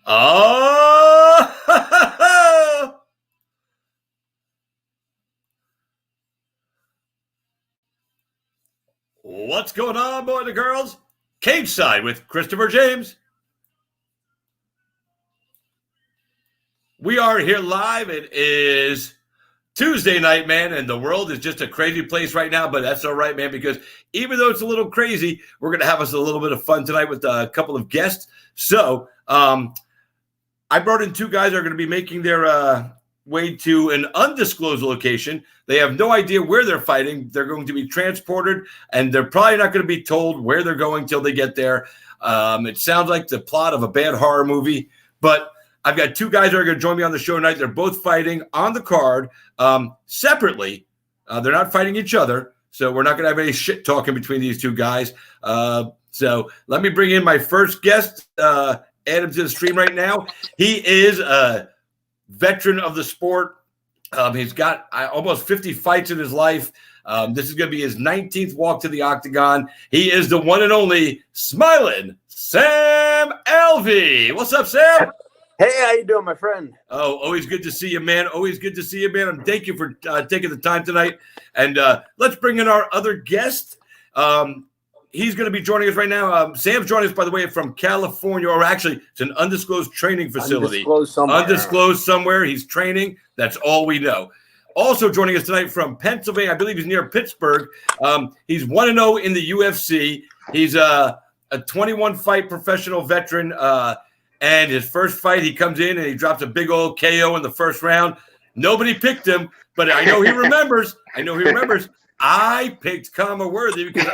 Oh, what's going on, boys and girls? Cage Side with Christopher James. We are here live. It is Tuesday night, man, and the world is just a crazy place right now, but that's all right, man, because even though it's a little crazy, we're going to have us a little bit of fun tonight with a couple of guests. So I brought in two guys that are going to be making their way to an undisclosed location. They have no idea where they're fighting. They're going to be transported, and they're probably not going to be told where they're going till they get there. It sounds like the plot of a bad horror movie, but I've got two guys that are going to join me on the show tonight. They're both fighting on the card separately. They're not fighting each other, so we're not going to have any shit talking between these two guys. So let me bring in my first guest, add him to the stream right now. He is a veteran of the sport. He's got almost 50 fights in his life. This is going to be his 19th walk to the octagon. He is the one and only Smiling Sam Alvey. What's up, Sam? Hey, how you doing, my friend? Oh, always good to see you, man. Always good to see you, man. And thank you for taking the time tonight. And let's bring in our other guest. He's going to be joining us right now. Sam's joining us, by the way, from California, or actually, it's an undisclosed training facility. Undisclosed somewhere. He's training. That's all we know. Also joining us tonight from Pennsylvania, I believe he's near Pittsburgh. He's 1-0 in the UFC. He's a 21-fight professional veteran. And his first fight, he comes in and he drops a big old KO in the first round. Nobody picked him, but I know he remembers. I picked Khama because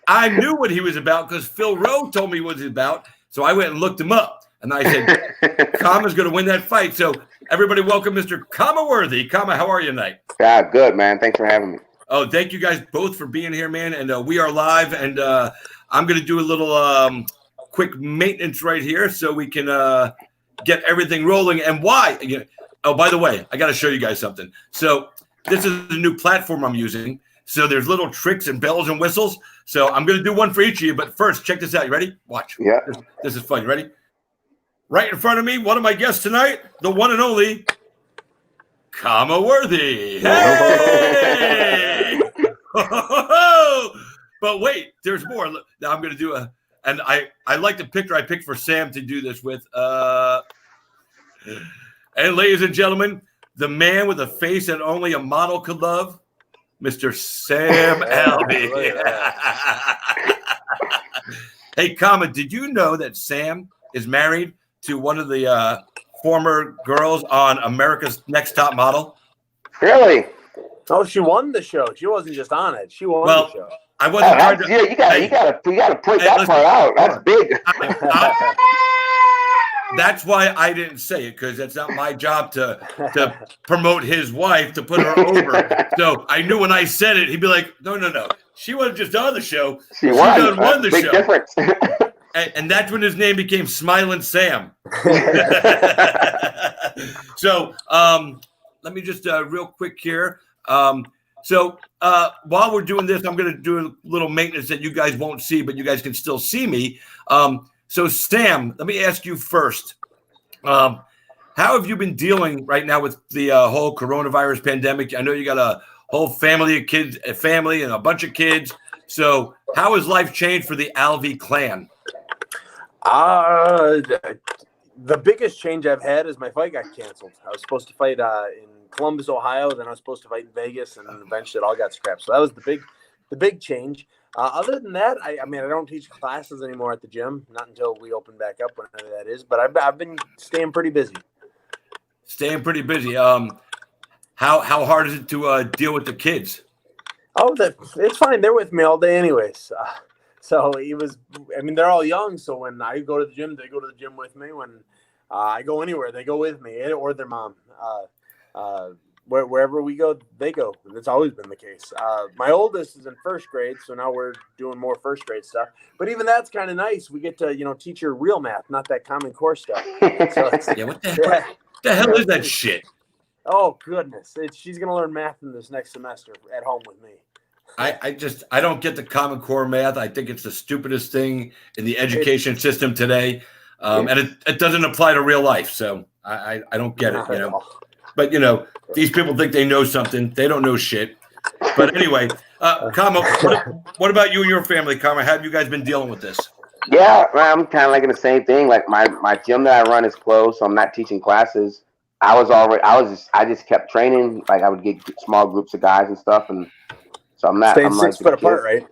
I knew what he was about because Phil Rowe told me what he was about. So I went and looked him up. And I said, Khama's going to win that fight. So everybody welcome Mr. Khama. Khama, how are you tonight? Yeah, good, man. Thanks for having me. Oh, thank you guys both for being here, man. And we are live. And I'm going to do a little quick maintenance right here so we can get everything rolling. And why? Oh, by the way, I got to show you guys something. So this is the new platform I'm using. So there's little tricks and bells and whistles. So I'm going to do one for each of you. But first, check this out. You ready? Watch. Yeah. This is fun. You ready? Right in front of me, one of my guests tonight, the one and only Khama. Hey! But wait, there's more. Now I'm going to do and I like the picture I picked for Sam to do this with. And ladies and gentlemen, the man with a face that only a model could love, Mr. Sam Alvey. Hey, Khama, did you know that Sam is married to one of the former girls on America's Next Top Model? Really? Oh, she won the show. She wasn't just on it. She won the show. I wasn't trying to. Yeah, you gotta point that part out. That's big. That's why I didn't say it, because it's not my job to promote his wife, to put her over. So I knew when I said it, he'd be like, no. She wasn't just on the show. She won the big show. Difference. And that's when his name became Smiling Sam. So let me just real quick here. So while we're doing this, I'm going to do a little maintenance that you guys won't see, but you guys can still see me. So Sam, let me ask you first. How have you been dealing right now with the whole coronavirus pandemic? I know you got a whole family of kids, and a bunch of kids. So how has life changed for the Alvey clan? The biggest change I've had is my fight got canceled. I was supposed to fight in Columbus, Ohio. Then I was supposed to fight in Vegas, and eventually it all got scrapped. So that was the big change. Other than that, I mean, I don't teach classes anymore at the gym. Not until we open back up, whenever that is. But I've been staying pretty busy. How hard is it to deal with the kids? Oh, it's fine. They're with me all day anyways. So they're all young. So when I go to the gym, they go to the gym with me. When I go anywhere, they go with me, or their mom. Wherever we go, they go. That's always been the case. My oldest is in first grade, so now we're doing more first grade stuff. But even that's kind of nice. We get to, teach her real math, not that Common Core stuff. So What the hell is that shit? Oh, goodness. She's going to learn math in this next semester at home with me. I don't get the Common Core math. I think it's the stupidest thing in the education system today. And it doesn't apply to real life. So I don't get it, you know. But, you know, these people think they know something. They don't know shit. But anyway, Khama, what about you and your family, Khama? How have you guys been dealing with this? Yeah, I'm kind of like in the same thing. Like my gym that I run is closed, so I'm not teaching classes. I just kept training. Like I would get small groups of guys and stuff, and so I'm not. Staying I'm 6 foot apart, right?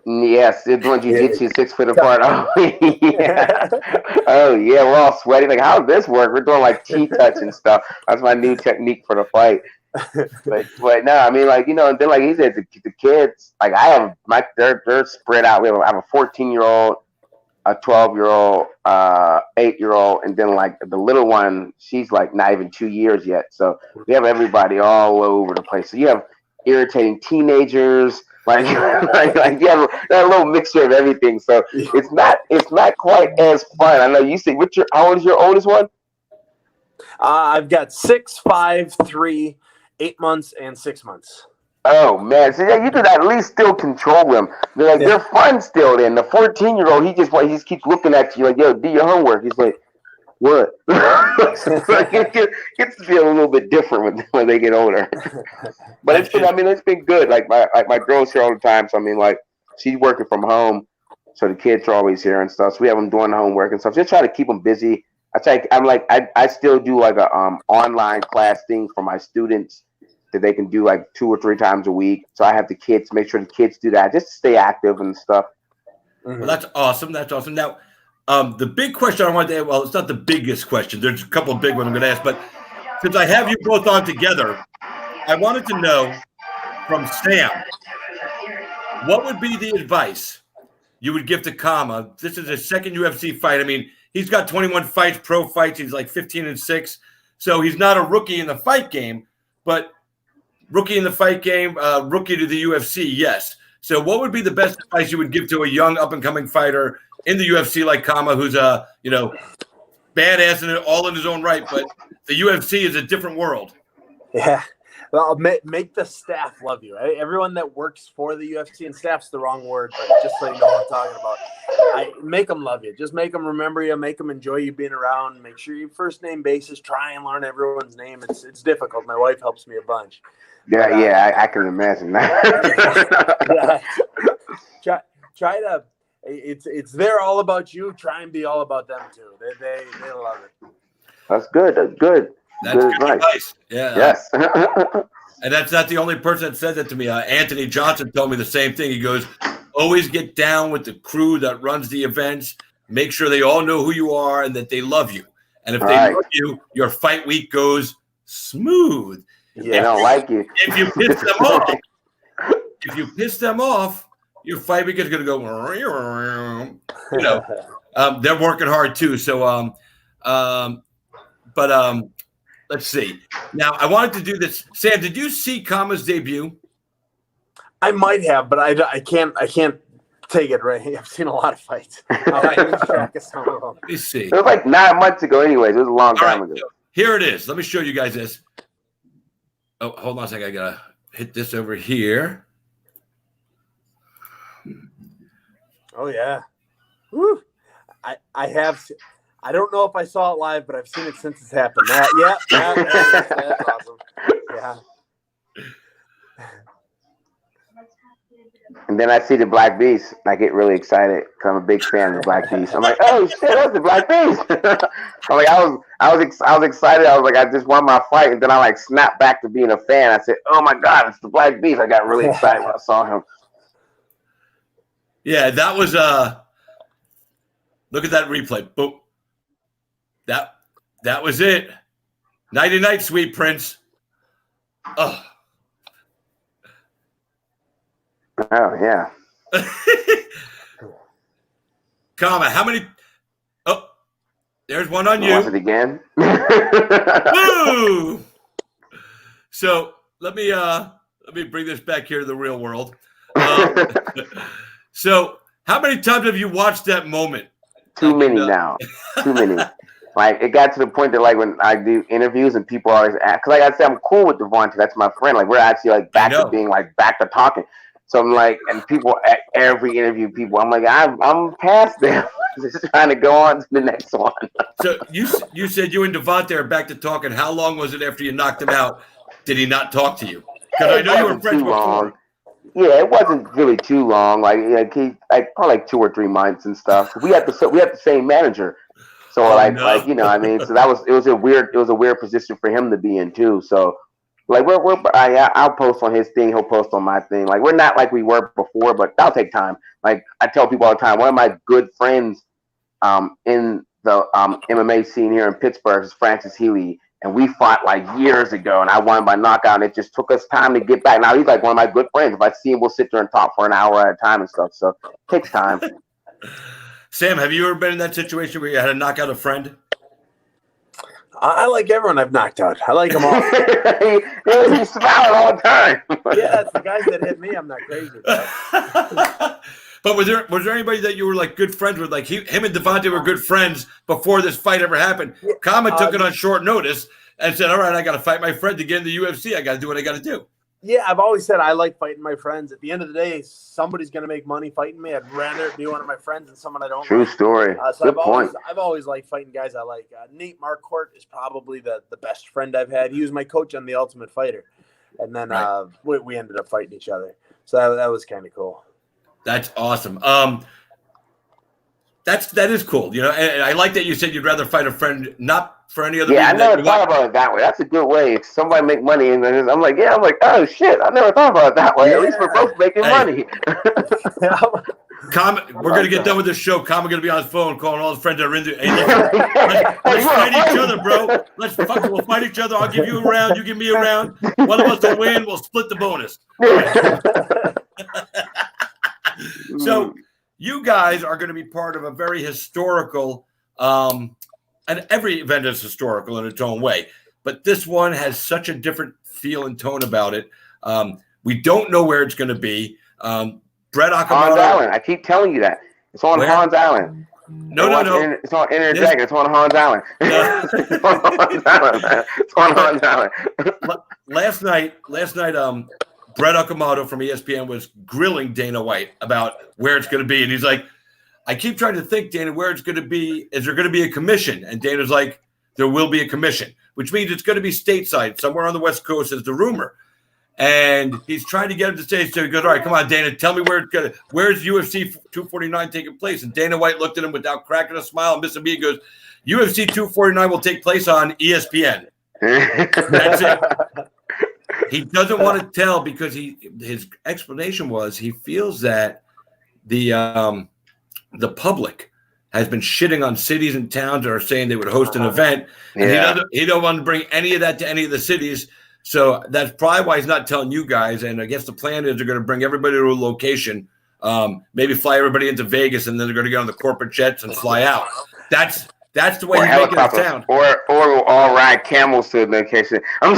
Yes, they're doing jiu-jitsu 6 foot apart. Oh yeah, oh yeah, we're all sweaty. Like, how does this work? We're doing like T-touch and stuff. That's my new technique for the fight. But no, I mean, like, you know, and then like he said, the kids, like I have they're spread out. I have a 14-year-old, a 12-year-old, 8-year-old, and then like the little one, she's like not even 2 years yet. So we have everybody all over the place. So you have irritating teenagers, like you have a little mixture of everything. So it's not quite as fun. I know you say, how old is your oldest one? I've got 6, 5, 3, 8 months, and 6 months. Oh man, so yeah, you could at least still control them. They're fun still. Then the 14-year-old, he just keeps looking at you like, yo, do your homework. He's like, what? It gets to feel a little bit different when they get older. But it's been good. Like my girl's here all the time, so I mean, like she's working from home, so the kids are always here and stuff. So we have them doing the homework and stuff. Just try to keep them busy. I still do like a online class thing for my students that they can do like 2 or 3 times a week. So I have the kids, make sure the kids do that just to stay active and stuff. Well, that's awesome. That's awesome. Now, the big question I wanted to ask, well, it's not the biggest question. There's a couple of big ones I'm going to ask, but since I have you both on together, I wanted to know from Sam, what would be the advice you would give to Khama? This is his second UFC fight. I mean, he's got 21 fights, pro fights. He's like 15-6. So he's not a rookie in the fight game, but rookie in the fight game, rookie to the UFC, yes. So what would be the best advice you would give to a young up-and-coming fighter in the UFC like Khama, who's badass and all in his own right, but the UFC is a different world? Yeah. Well, make the staff love you. Right? Everyone that works for the UFC, and staff's the wrong word, but just so you know what I'm talking about, make them love you. Just make them remember you. Make them enjoy you being around. Make sure your first name basis. Try and learn everyone's name. It's difficult. My wife helps me a bunch. Yeah, I can imagine that. Try to. It's they're all about you. Try and be all about them too. They love it. That's good. That's good. That's good advice. Yeah. Yes. And that's not the only person that said that to me. Anthony Johnson told me the same thing. He goes, always get down with the crew that runs the events. Make sure they all know who you are and that they love you. And if they love you, your fight week goes smooth. Yeah, they don't like you. If you piss them off, your fight week is going to go, they're working hard too. So, let's see. Now, I wanted to do this. Sam, did you see Khama's debut? I might have, but I can't take it right. I've seen a lot of fights. Let me see. It was like 9 months ago anyways. It was a long time ago. Here it is. Let me show you guys this. Oh, hold on a second. I got to hit this over here. Oh, yeah. Woo. I have – I don't know if I saw it live, but I've seen it since it's happened. That's awesome. Yeah. And then I see the Black Beast. I get really excited because I'm a big fan of the Black Beast. I'm like, oh shit, that's the Black Beast. I'm like, I was excited. I was like, I just won my fight, and then I like snapped back to being a fan. I said, oh my god, it's the Black Beast. I got really excited when I saw him. Yeah, that was look at that replay. Boom. That was it. Nighty night, sweet prince. Oh yeah. Khama, how many? Oh, there's one on you. Watch it again. Woo! So let me bring this back here to the real world. So how many times have you watched that moment? Too many now. Too many. Like, it got to the point that, like, when I do interviews and people always ask, because, like I said, I'm cool with Devontae. That's my friend. Like, we're actually, like, back to being, like, back to talking. So I'm like, and people at every interview, I'm like, I'm past them. just trying to go on to the next one. So you said you and Devontae are back to talking. How long was it after you knocked him out? Did he not talk to you? Because I know you were friends before. Yeah, it wasn't really too long. Probably like 2 or 3 months and stuff. We had the same manager, so so it was a weird position for him to be in too. So like I'll post on his thing, he'll post on my thing. Like we're not like we were before, but that'll take time. Like I tell people all the time, one of my good friends in the MMA scene here in Pittsburgh is Francis Healy. And we fought like years ago, and I won by knockout. And it just took us time to get back. Now he's like one of my good friends. If I see him, we'll sit there and talk for an hour at a time and stuff. So it takes time. Sam, have you ever been in that situation where you had to knock out a friend? I like everyone I've knocked out. I like them all. You smile all the time. Yeah, it's the guys that hit me. I'm not crazy about. But was there anybody that you were like good friends with? Like him and Devontae were good friends before this fight ever happened. Khama took it on short notice and said, "All right, I got to fight my friend to get in the UFC. I got to do what I got to do." Yeah, I've always said I like fighting my friends. At the end of the day, somebody's going to make money fighting me. I'd rather it be one of my friends than someone I don't. True story. So Good point. I've always liked fighting guys I like. Nate Marquardt is probably the best friend I've had. He was my coach on The Ultimate Fighter, and then we ended up fighting each other. So that was kind of cool. That's awesome. That is cool. You know, and I like that you said you'd rather fight a friend, not for any other reason. Yeah, I never thought about it that way. That's a good way. If somebody make money, and I'm like, oh shit, I never thought about it that way. Yeah. At least we're both making money. Khama, we're gonna get done with this show. Khama gonna be on his phone calling all his friends that are into. Hey, let's fight each other, bro. We'll fight each other. I'll give you a round. You give me a round. One of us will win. We'll split the bonus. So you guys are going to be part of a very historical, and every event is historical in its own way, but this one has such a different feel and tone about it. We don't know where it's going to be. Brett Okamoto. Hans Island. I keep telling you that. It's on Hans Island. No. It's on Interject. It's on Hans Island. It's on Hans Island, man. It's on Hans Island. Last night, Brett Okamoto from ESPN was grilling Dana White about where it's going to be. And he's like, I keep trying to think, Dana, where it's going to be. Is there going to be a commission? And Dana's like, there will be a commission, which means it's going to be stateside, somewhere on the West Coast is the rumor. And he's trying to get him to say, so he goes, all right, come on, Dana, tell me where's UFC 249 taking place? And Dana White looked at him without cracking a smile and missing a beat. He goes, UFC 249 will take place on ESPN. That's it. He doesn't want to tell because his explanation was he feels that the public has been shitting on cities and towns that are saying they would host an event, and he don't want to bring any of that to any of the cities. So that's probably why he's not telling you guys. And I guess the plan is they're going to bring everybody to a location, maybe fly everybody into Vegas, and then they're going to get on the corporate jets and fly out. That's the way he's making it sound. Or we'll all ride camels to the location. I'm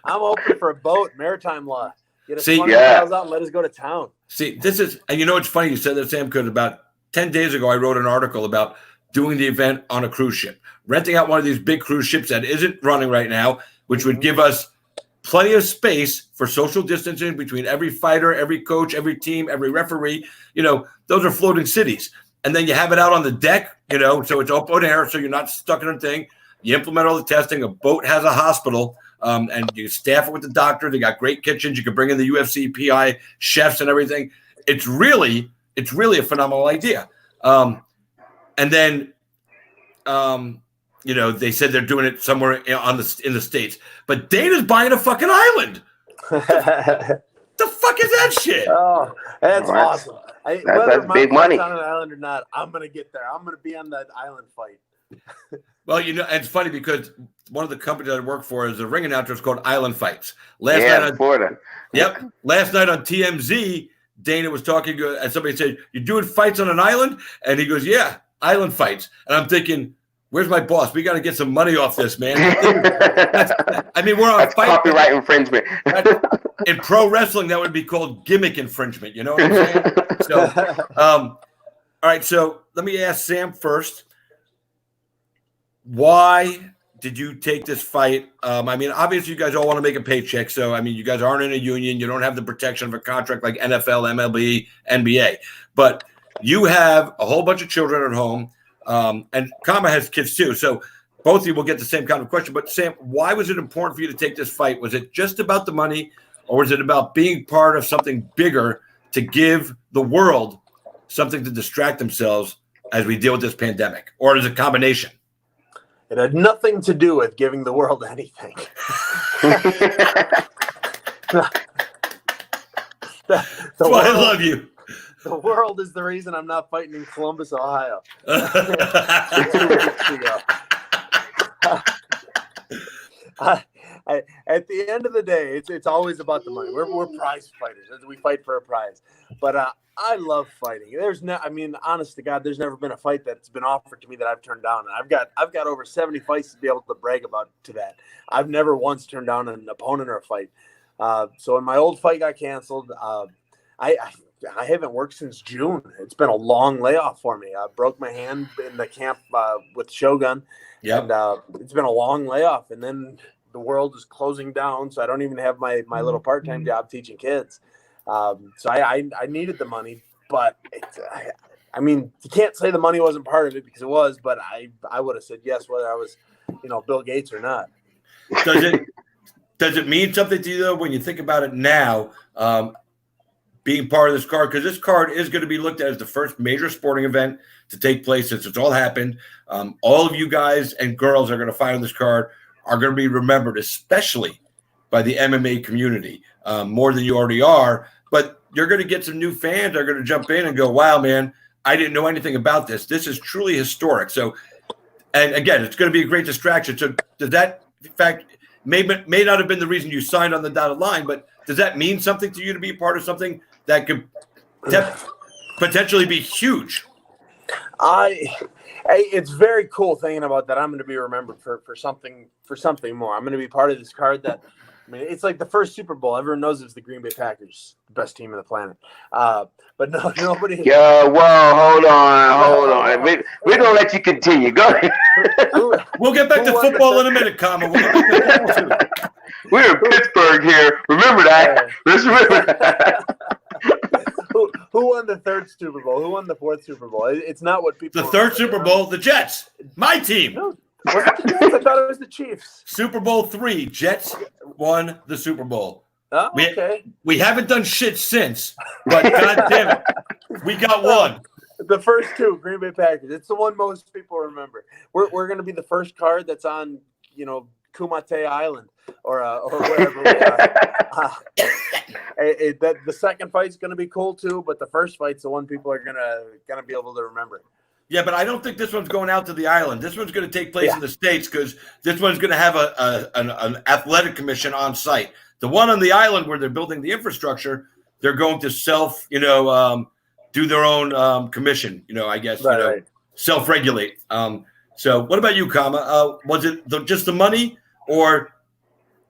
hoping for a boat, maritime law. Get us 20 miles out and let us go to town. See, this is, and you know it's funny you said that, Sam, because about 10 days ago I wrote an article about doing the event on a cruise ship, renting out one of these big cruise ships that isn't running right now, which would give us plenty of space for social distancing between every fighter, every coach, every team, every referee. You know, those are floating cities. And then you have it out on the deck, you know, so it's open air, so you're not stuck in a thing. You implement all the testing. A boat has a hospital, and you staff it with the doctor. They got great kitchens. You can bring in the UFC PI chefs and everything. It's really a phenomenal idea. And then, you know, they said they're doing it somewhere in the States. But Dana's buying a fucking island. The fuck is that shit? Oh, that's awesome. That's big money. On an island or not, I'm gonna get there. I'm gonna be on that island fight. Well, you know, and it's funny because one of the companies I work for is a ring announcer. It's called Island Fights. Last night on Florida. Yep. Last night on TMZ, Dana was talking, and somebody said, "You're doing fights on an island?" And he goes, "Yeah, island fights." And I'm thinking, where's my boss? We got to get some money off this, man. I mean, we're on fight. Copyright infringement. In pro wrestling, that would be called gimmick infringement. You know what I'm saying? So, all right. So let me ask Sam first. Why did you take this fight? I mean, obviously, you guys all want to make a paycheck. So, I mean, you guys aren't in a union. You don't have the protection of a contract like NFL, MLB, NBA. But you have a whole bunch of children at home, and Khama has kids too. So both of you will get the same kind of question. But Sam, why was it important for you to take this fight? Was it just about the money, or was it about being part of something bigger to give the world something to distract themselves as we deal with this pandemic? Or is it a combination? It had nothing to do with giving the world anything. I love you. The world is the reason I'm not fighting in Columbus, Ohio. 2 weeks ago. At the end of the day, it's always about the money. We're prize fighters. We fight for a prize. But I love fighting. Honest to God, there's never been a fight that's been offered to me that I've turned down. And I've got over 70 fights to be able to brag about to that. I've never once turned down an opponent or a fight. So when my old fight got canceled, I haven't worked since June. It's been a long layoff for me. I broke my hand in the camp with Shogun. Yep. And it's been a long layoff. And then the world is closing down, so I don't even have my little part-time job teaching kids. So I needed the money, but you can't say the money wasn't part of it, because it was, but I would have said yes whether I was, Bill Gates or not. Does it mean something to you, though, when you think about it now, being part of this card? Because this card is going to be looked at as the first major sporting event to take place since it's all happened. All of you guys and girls are going to fight on this card are going to be remembered, especially by the MMA community, more than you already are. But you're going to get some new fans that are going to jump in and go, wow, man, I didn't know anything about this. This is truly historic. So, and again, it's going to be a great distraction. So does that, in fact, may not have been the reason you signed on the dotted line, but does that mean something to you to be a part of something that could potentially be huge? It's very cool thinking about that. I'm going to be remembered for something more. I'm going to be part of this card that, it's like the first Super Bowl. Everyone knows it's the Green Bay Packers, the best team on the planet. But no, nobody. Yo, whoa, hold on. We're gonna let you continue. Go ahead. We'll get back to football in a minute, Khama. We're in Pittsburgh here. Remember that. Let's remember that. Who won the third Super Bowl? Who won the fourth Super Bowl? It's not what people. The third Super Bowl, the Jets, my team. No, was it the Jets? I thought it was the Chiefs. Super Bowl III, Jets won the Super Bowl. Oh, okay. We haven't done shit since, but God damn it, we got one. The first two, Green Bay Packers. It's the one most people remember. We're going to be the first card that's on, Kumite Island or wherever. The second fight's going to be cool too, but the first fight's the one people are gonna be able to remember. Yeah, but I don't think this one's going out to the island. This one's going to take place in the States, because this one's going to have an athletic commission on site. The one on the island where they're building the infrastructure, they're going to do their own commission, I guess, right. Self-regulate. So what about you, Khama? Was it just the money, or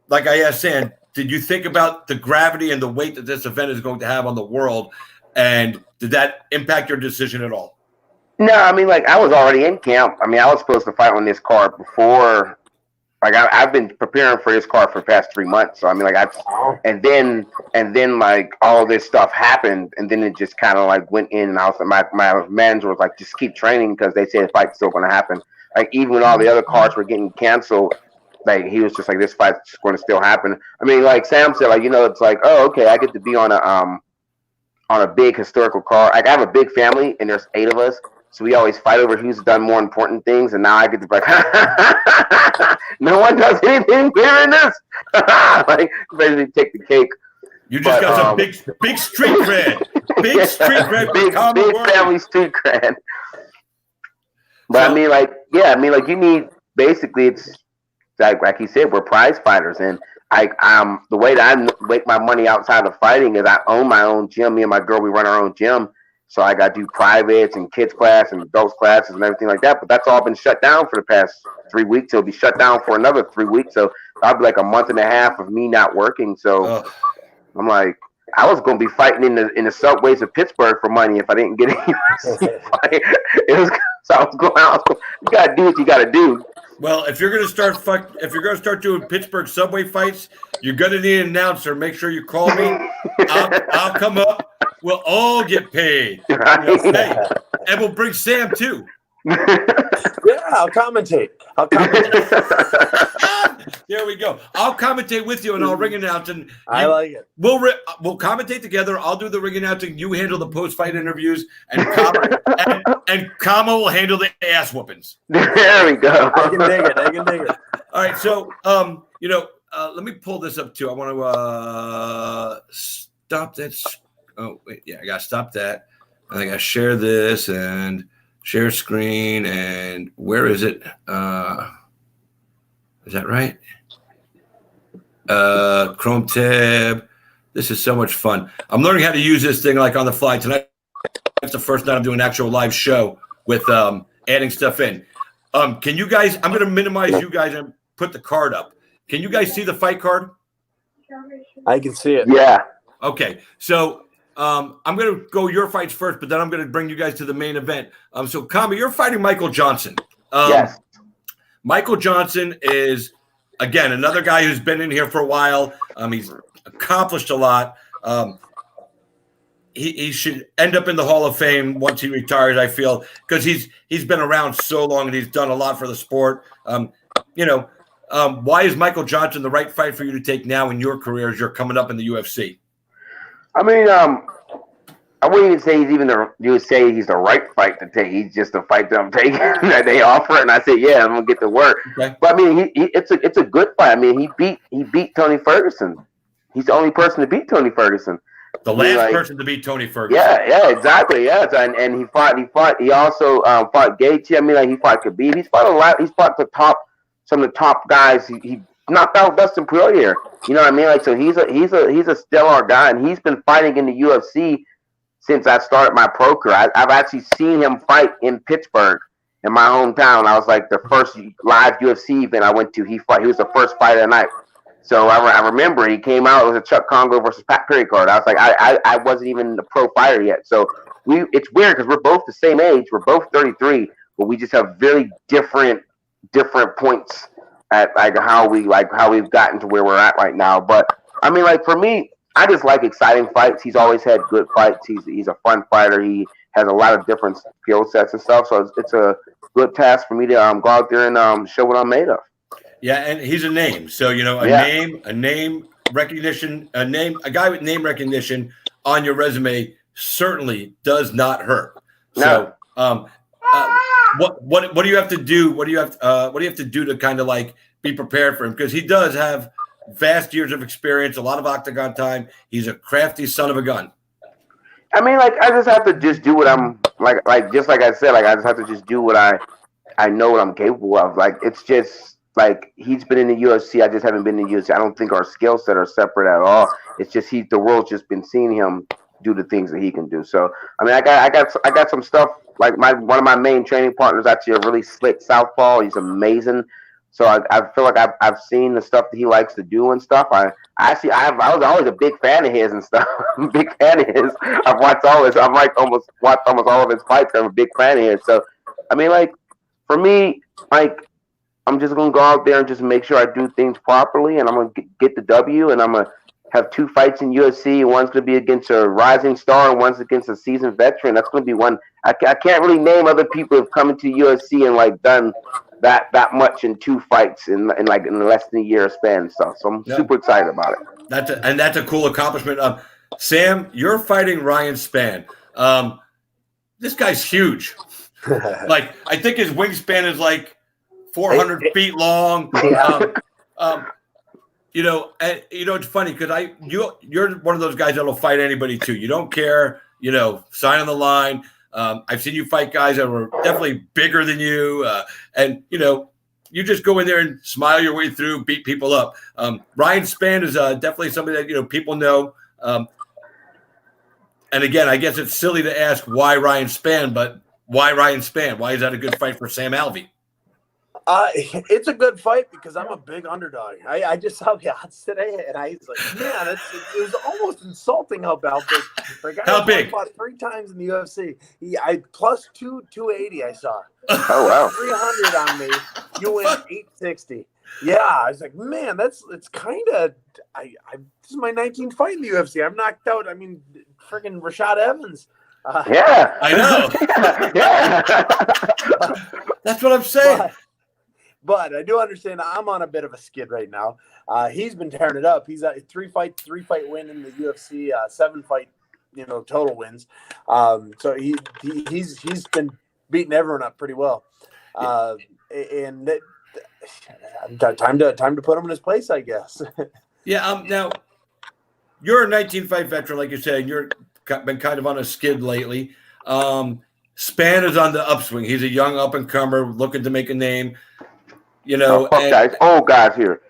like I asked Sam, did you think about the gravity and the weight that this event is going to have on the world, and did that impact your decision at all? No, I was already in camp. I was supposed to fight on this card before. I've been preparing for this card for the past 3 months. So and then all this stuff happened, and then it just kind of went in. And I was my manager was like, just keep training, because they say the fight's still going to happen. Even when all the other cards were getting canceled, he was just like, this fight's going to still happen. Sam said, it's like, oh, okay, I get to be on a big historical card. I have a big family, and there's 8 of us. So we always fight over who's done more important things, and now I get to be like, no one does anything bigger than this. Basically take the cake. You just got some big street cred. Big street cred. Big family street cred. But you need, basically, it's like he said, we're prize fighters, and the way that I make my money outside of fighting is I own my own gym. Me and my girl, we run our own gym. So I got to do privates and kids class and adults classes and everything like that. But that's all been shut down for the past 3 weeks. It'll be shut down for another 3 weeks. So I'll be like a month and a half of me not working. So I'm like, I was going to be fighting in the subways of Pittsburgh for money if I didn't get any. So I was going out. You got to do what you got to do. Well, if you're going to start doing Pittsburgh subway fights, you're going to need an announcer. Make sure you call me. I'll come up. We'll all get paid. Right? Hey, and we'll bring Sam too. Yeah, I'll commentate. There we go. I'll commentate with you, and I'll ring announce. And I like it. We'll commentate together. I'll do the ring announcing. You handle the post-fight interviews, and Khama will handle the ass whoopings. There we go. I can dig it. All right, so let me pull this up too. I want to stop that. Oh wait, yeah, I gotta stop that. I think I share this and share screen. And where is it? Is that right? Chrome tab. This is so much fun. I'm learning how to use this thing like on the fly tonight. That's the first night I'm doing an actual live show with adding stuff in. Can you guys? I'm going to minimize you guys and put the card up. Can you guys see the fight card? I can see it. Yeah. Okay, so I'm going to go your fights first, but then I'm going to bring you guys to the main event. So, Khama, you're fighting Michael Johnson. Yes. Michael Johnson is, again, another guy who's been in here for a while. He's accomplished a lot. He should end up in the Hall of Fame once he retires, I feel, because he's been around so long and he's done a lot for the sport. Why is Michael Johnson the right fight for you to take now in your career as you're coming up in the UFC? I mean, I wouldn't even say you would say he's the right fight to take. He's just a fight that I'm taking that they offer, and I say, yeah, I'm gonna get to work. Okay. But I mean, it's a good fight. I mean, he beat Tony Ferguson. He's the only person to beat Tony Ferguson. The last person to beat Tony Ferguson. Yeah, exactly. Yeah, and he fought. He also fought Gaethje. I mean, like he fought Khabib. He's fought a lot. He's fought some of the top guys. He knocked out Dustin Poirier. You know what I mean? Like, so he's a stellar guy, and he's been fighting in the UFC since I started my pro career. I've actually seen him fight in Pittsburgh, in my hometown. I was like the first live UFC event I went to. He was the first fight of the night. So I remember he came out. It was a Chuck Congo versus Pat Perry card. I was like, I wasn't even a pro fighter yet. So it's weird because we're both the same age. We're both 33, but we just have very different points at how we've gotten to where we're at right now. But I mean, like for me, I just like exciting fights. He's always had good fights. He's a fun fighter. He has a lot of different skill sets and stuff. So it's a good task for me to go out there and show what I'm made of. Yeah, and he's a name. So name recognition, a guy with name recognition on your resume certainly does not hurt. So, what do you have to do? What do you have to do to kind of like be prepared for him? Because he does have vast years of experience, a lot of octagon time. He's a crafty son of a gun. I mean, like I just have to just do what I'm like just like I said, like I just have to just do what I know what I'm capable of. Like it's just like he's been in the UFC. I just haven't been in the UFC. I don't think our skill set are separate at all. It's just the world's just been seeing him do the things that he can do. So I mean, I got some stuff. Like one of my main training partners actually a really slick southpaw. He's amazing. So I feel like I've seen the stuff that he likes to do and stuff. I was always a big fan of his and stuff. I'm a big fan of his. I've watched all his. almost all of his fights. I'm a big fan of his. So I mean, like for me, like I'm just gonna go out there and just make sure I do things properly, and I'm gonna get the W, and I'm gonna have 2 fights in UFC. One's gonna be against a rising star, and one's against a seasoned veteran. That's gonna be one. I can't really name other people who've come into UFC and like done that much in 2 fights in less than a year span and stuff. So I'm super excited about it. That's a cool accomplishment. Sam, you're fighting Ryan Spann. This guy's huge. Like I think his wingspan is like 400 feet long. It's funny because you're one of those guys that'll fight anybody too. You don't care, sign on the line. I've seen you fight guys that were definitely bigger than you, and you just go in there and smile your way through, beat people up. Ryan Spann is definitely somebody that people know. And again, I guess it's silly to ask why Ryan Spann, but why Ryan Spann? Why is that a good fight for Sam Alvey? It's a good fight because I'm a big underdog. I just saw the odds today, and I was like, man, it was almost insulting how big. Like, How big? Fought 3 times in the UFC. I plus 280. I saw. Oh wow. 300 on me. You win 860. Yeah, I was like, man, it's kind of. This is my 19th fight in the UFC. I'm knocked out. I mean, freaking Rashad Evans. Yeah, I know. yeah. That's what I'm saying. But I do understand I'm on a bit of a skid right now. He's been tearing it up. He's a 3-fight win in the UFC, 7-fight, total wins. So he's been beating everyone up pretty well. And time to put him in his place, I guess. Yeah. Now you're a 19-fight veteran, like you said. You're been kind of on a skid lately. Span is on the upswing. He's a young up and comer looking to make a name. Fuck guys, old guys here.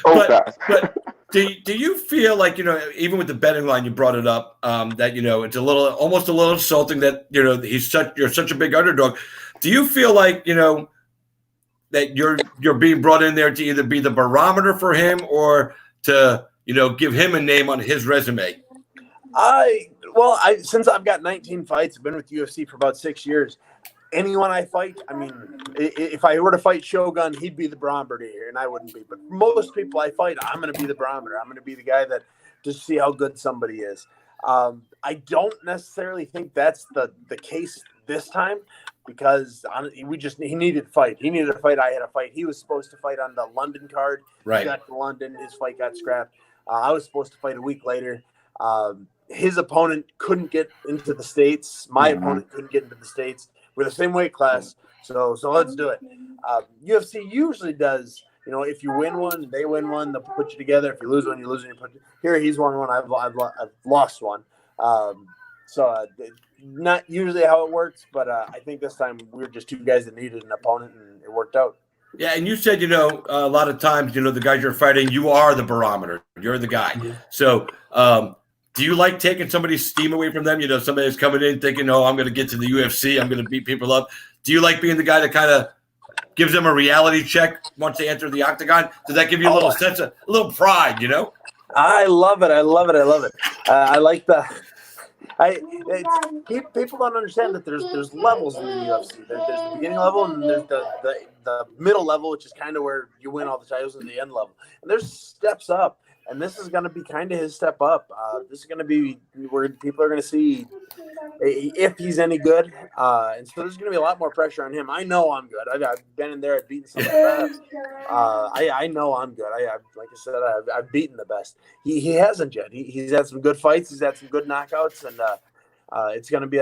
But do you feel like, even with the betting line, you brought it up, that, it's almost a little insulting that, you're such a big underdog. Do you feel like, that you're being brought in there to either be the barometer for him or to, give him a name on his resume? Since I've got 19 fights, I've been with UFC for about 6 years. Anyone I fight, I mean, if I were to fight Shogun, he'd be the barometer here, and I wouldn't be. But most people I fight, I'm going to be the barometer. I'm going to be the guy that just see how good somebody is. I don't necessarily think that's the case this time because he needed to fight. He needed to fight. I had a fight. He was supposed to fight on the London card. Right. He got to London. His fight got scrapped. I was supposed to fight a week later. His opponent couldn't get into the States. My opponent couldn't get into the States. We're the same weight class, so let's do it. UFC usually does, if you win one, they win one, they'll put you together. If you lose one, you lose one. Here, he's won one. I've lost one. Not usually how it works, but I think this time we were just 2 guys that needed an opponent, and it worked out. Yeah, and you said, a lot of times, the guys you're fighting, you are the barometer. You're the guy. Mm-hmm. So, do you like taking somebody's steam away from them? Somebody's coming in thinking, I'm going to get to the UFC. I'm going to beat people up. Do you like being the guy that kind of gives them a reality check once they enter the octagon? Does that give you a little sense of a little pride, I love it. I love it. I like the people don't understand that there's levels in the UFC. There's the beginning level and there's the middle level, which is kind of where you win all the titles, and the end level. And there's steps up. And this is going to be kind of his step up. This is going to be where people are going to see if he's any good. And so there's going to be a lot more pressure on him. I know I'm good. I've been in there. I've beaten some of the best. I know I'm good. Like I said, I've beaten the best. He hasn't yet. He's had some good fights. He's had some good knockouts, and it's going to be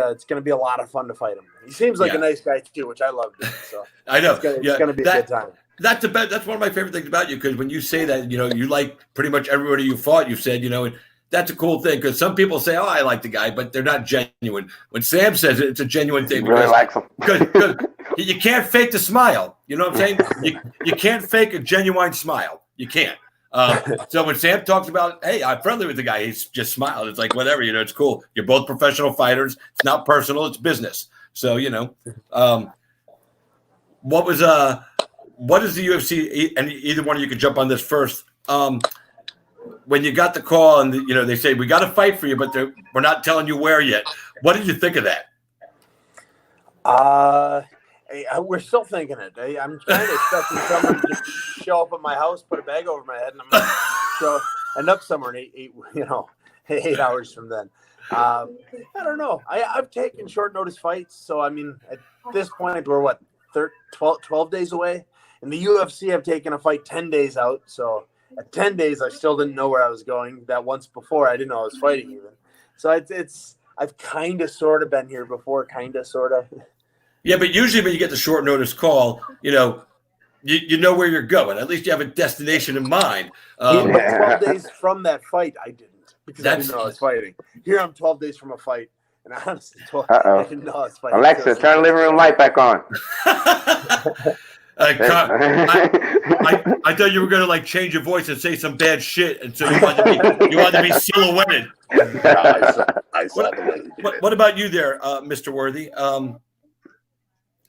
a lot of fun to fight him. He seems like a nice guy too, which I love doing. So I know it's going to be a good time. That's one of my favorite things about you, because when you say that, you like pretty much everybody you fought, you said, and that's a cool thing, because some people say, I like the guy, but they're not genuine. When Sam says it, it's a genuine thing. Really likes him. Because you can't fake the smile. You know what I'm saying? You can't fake a genuine smile. You can't. So when Sam talks about, hey, I'm friendly with the guy, he's just smiling. It's like, whatever, it's cool. You're both professional fighters. It's not personal. It's business. So, what is the UFC, and either one of you could jump on this first, when you got the call and, they say, we got to fight for you, but we're not telling you where yet. What did you think of that? We're still thinking it. I'm kind of expecting someone to just show up at my house, put a bag over my head, and I'm going to end up somewhere in 8 hours from then. I don't know. I've taken short notice fights. So, at this point, we're 12 days away. In the UFC, I've taken a fight 10 days out. So at 10 days, I still didn't know where I was going. That once before, I didn't know I was fighting even. So I've kind of sort of been here before, kind of sort of. Yeah, but usually when you get the short notice call, you know where you're going. At least you have a destination in mind. But 12 days from that fight, I didn't, because I didn't know I was fighting. Here I'm 12 days from a fight, and I honestly I didn't know I was fighting. Alexa, turn the living room light back on. I thought you were going to change your voice and say some bad shit, and so you wanted to be silhouetted. I saw the way. What about you there, Mr. Worthy?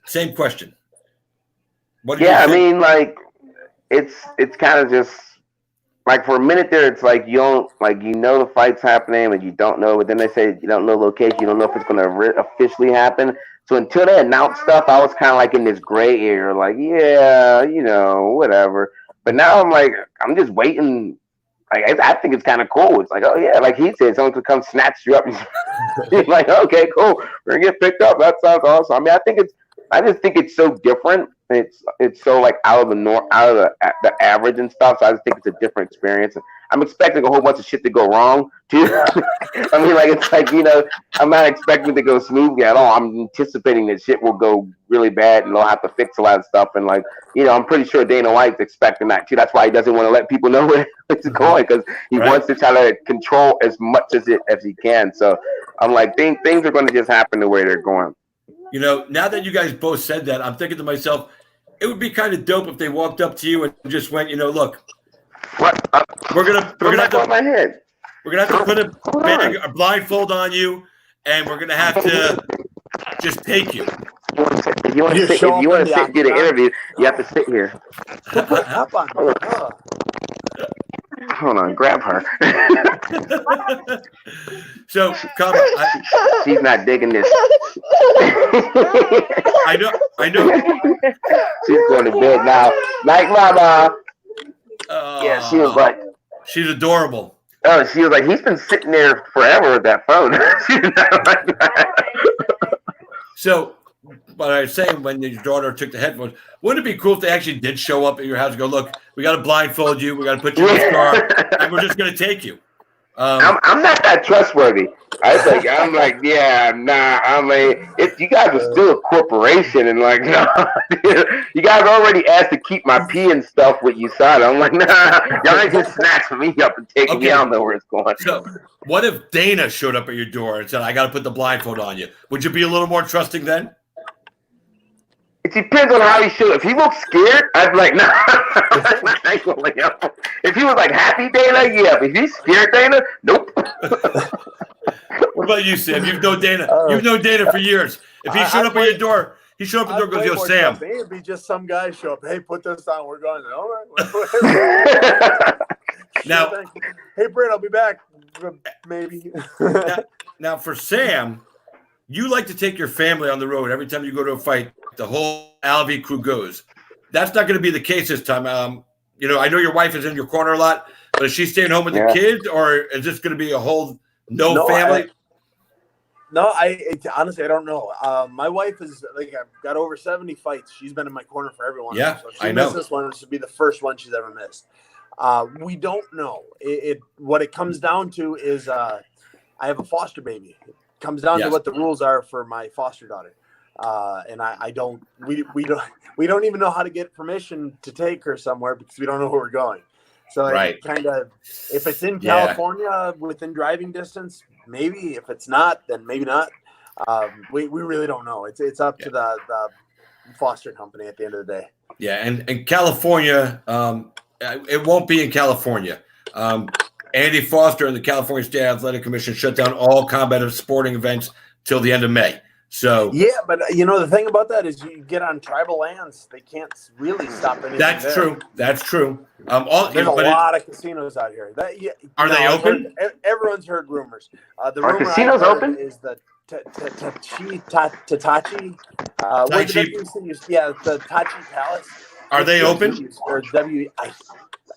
Same question. What do you think? I mean, like it's kind of just like for a minute there, it's like you don't like the fight's happening, but you don't know. But then they say you don't know location, you don't know if it's going to officially happen. So until they announced stuff, I was kind of like in this gray area, like whatever. But now I'm like, I'm just waiting. Like I think it's kind of cool. It's like, oh yeah, like he said, someone could come snatch you up. You're like, okay, cool, we're gonna get picked up. That sounds awesome. I mean, I just think it's so different. It's so like out of the average and stuff. So I just think it's a different experience. I'm expecting a whole bunch of shit to go wrong too. I mean, like it's like I'm not expecting it to go smoothly at all. I'm anticipating that shit will go really bad and they'll have to fix a lot of stuff. And like I'm pretty sure Dana White's expecting that too. That's why he doesn't want to let people know where it's going because he wants to try to control as much as he can. So I'm like, things are going to just happen the way they're going. Now that you guys both said that, I'm thinking to myself, it would be kind of dope if they walked up to you and just went, look, what? We're gonna have to put a blindfold on you, and we're gonna have to just take you. If you want to sit do the interview, you have to sit here. Hold on, grab her. So, Khama, she's not digging this. I know. She's going to bed now. Night, mama. Yeah, she was like, she's adorable. Oh, she was like, he's been sitting there forever with that phone. So, but I was saying when your daughter took the headphones, wouldn't it be cool if they actually did show up at your house and go, look, we got to blindfold you, we got to put you in this car, and we're just going to take you. I'm not that trustworthy. I'm like, yeah, nah. I'm like, if you guys are still a corporation and like, no, you guys already asked to keep my pee and stuff with you, son. I'm like, nah, y'all ain't just snatching me up and taking me. I don't know where it's going. So, what if Dana showed up at your door and said, I got to put the blindfold on you? Would you be a little more trusting then? It depends on how he showed. If he looked scared, I'd be like, nah. If he was like happy Dana, yeah. But if he's scared Dana, nope. What about you, Sam? You've known Dana. You've known Dana for years. If he showed up at your door, goes, yo, Sam. It'd be just some guy show up. Hey, put this on. We're going. All right. Now, hey, Brett, I'll be back. Maybe. now, for Sam, you like to take your family on the road every time you go to a fight. The whole Alvey crew goes. That's not going to be the case this time. I know your wife is in your corner a lot, but is she staying home with the kids, or is this going to be a whole no family? Honestly, I don't know. My wife is like, I've got over 70 fights. She's been in my corner for every one. Yeah, so she missed this one. This would be the first one she's ever missed. We don't know. What it comes down to is I have a foster baby. It comes down to what the rules are for my foster daughter. And we don't even know how to get permission to take her somewhere because we don't know where we're going. So it kind of, if it's in California within driving distance, maybe. If it's not, then maybe not. We really don't know. It's up to the foster company at the end of the day. Yeah, and in California, it won't be in California. Andy Foster and the California State Athletic Commission shut down all combat sporting events till the end of May. So yeah, but the thing about that is you get on tribal lands, they can't really stop anything. That's true. There's a lot of casinos out here. Are they open? Everyone's heard rumors. The Are rumor casinos open? Is the Tachi. The Tachi Palace. Are they open? Or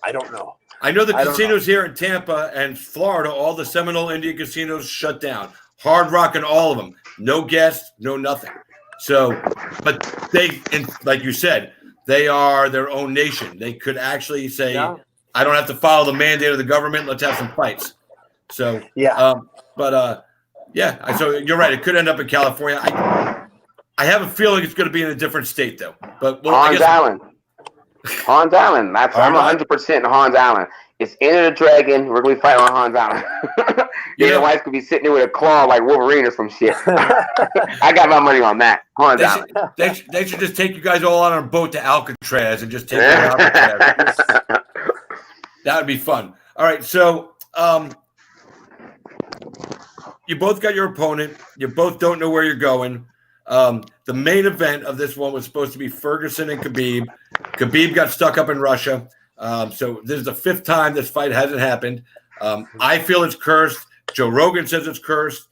I don't know. I know the casinos here in Tampa and Florida, all the Seminole Indian casinos shut down. Hard Rock and all of them. No guests, no nothing. So, but they, like you said, they are their own nation. They could actually say, I don't have to follow the mandate of the government. Let's have some fights. So, so you're right. It could end up in California. I have a feeling it's going to be in a different state, though. But Hans Island. Hans Island. I'm 100% Hans Island. It's Enter the Dragon. We're going to be fighting on Hans Island. Your wife could be sitting there with a claw like Wolverine or some shit. I got my money on that. Hans Island. They should just take you guys all on a boat to Alcatraz and just take you to Alcatraz. That would be fun. All right, so you both got your opponent. You both don't know where you're going. The main event of this one was supposed to be Ferguson and Khabib. Khabib got stuck up in Russia. So this is the 5th time this fight hasn't happened. I feel it's cursed. Joe Rogan says it's cursed.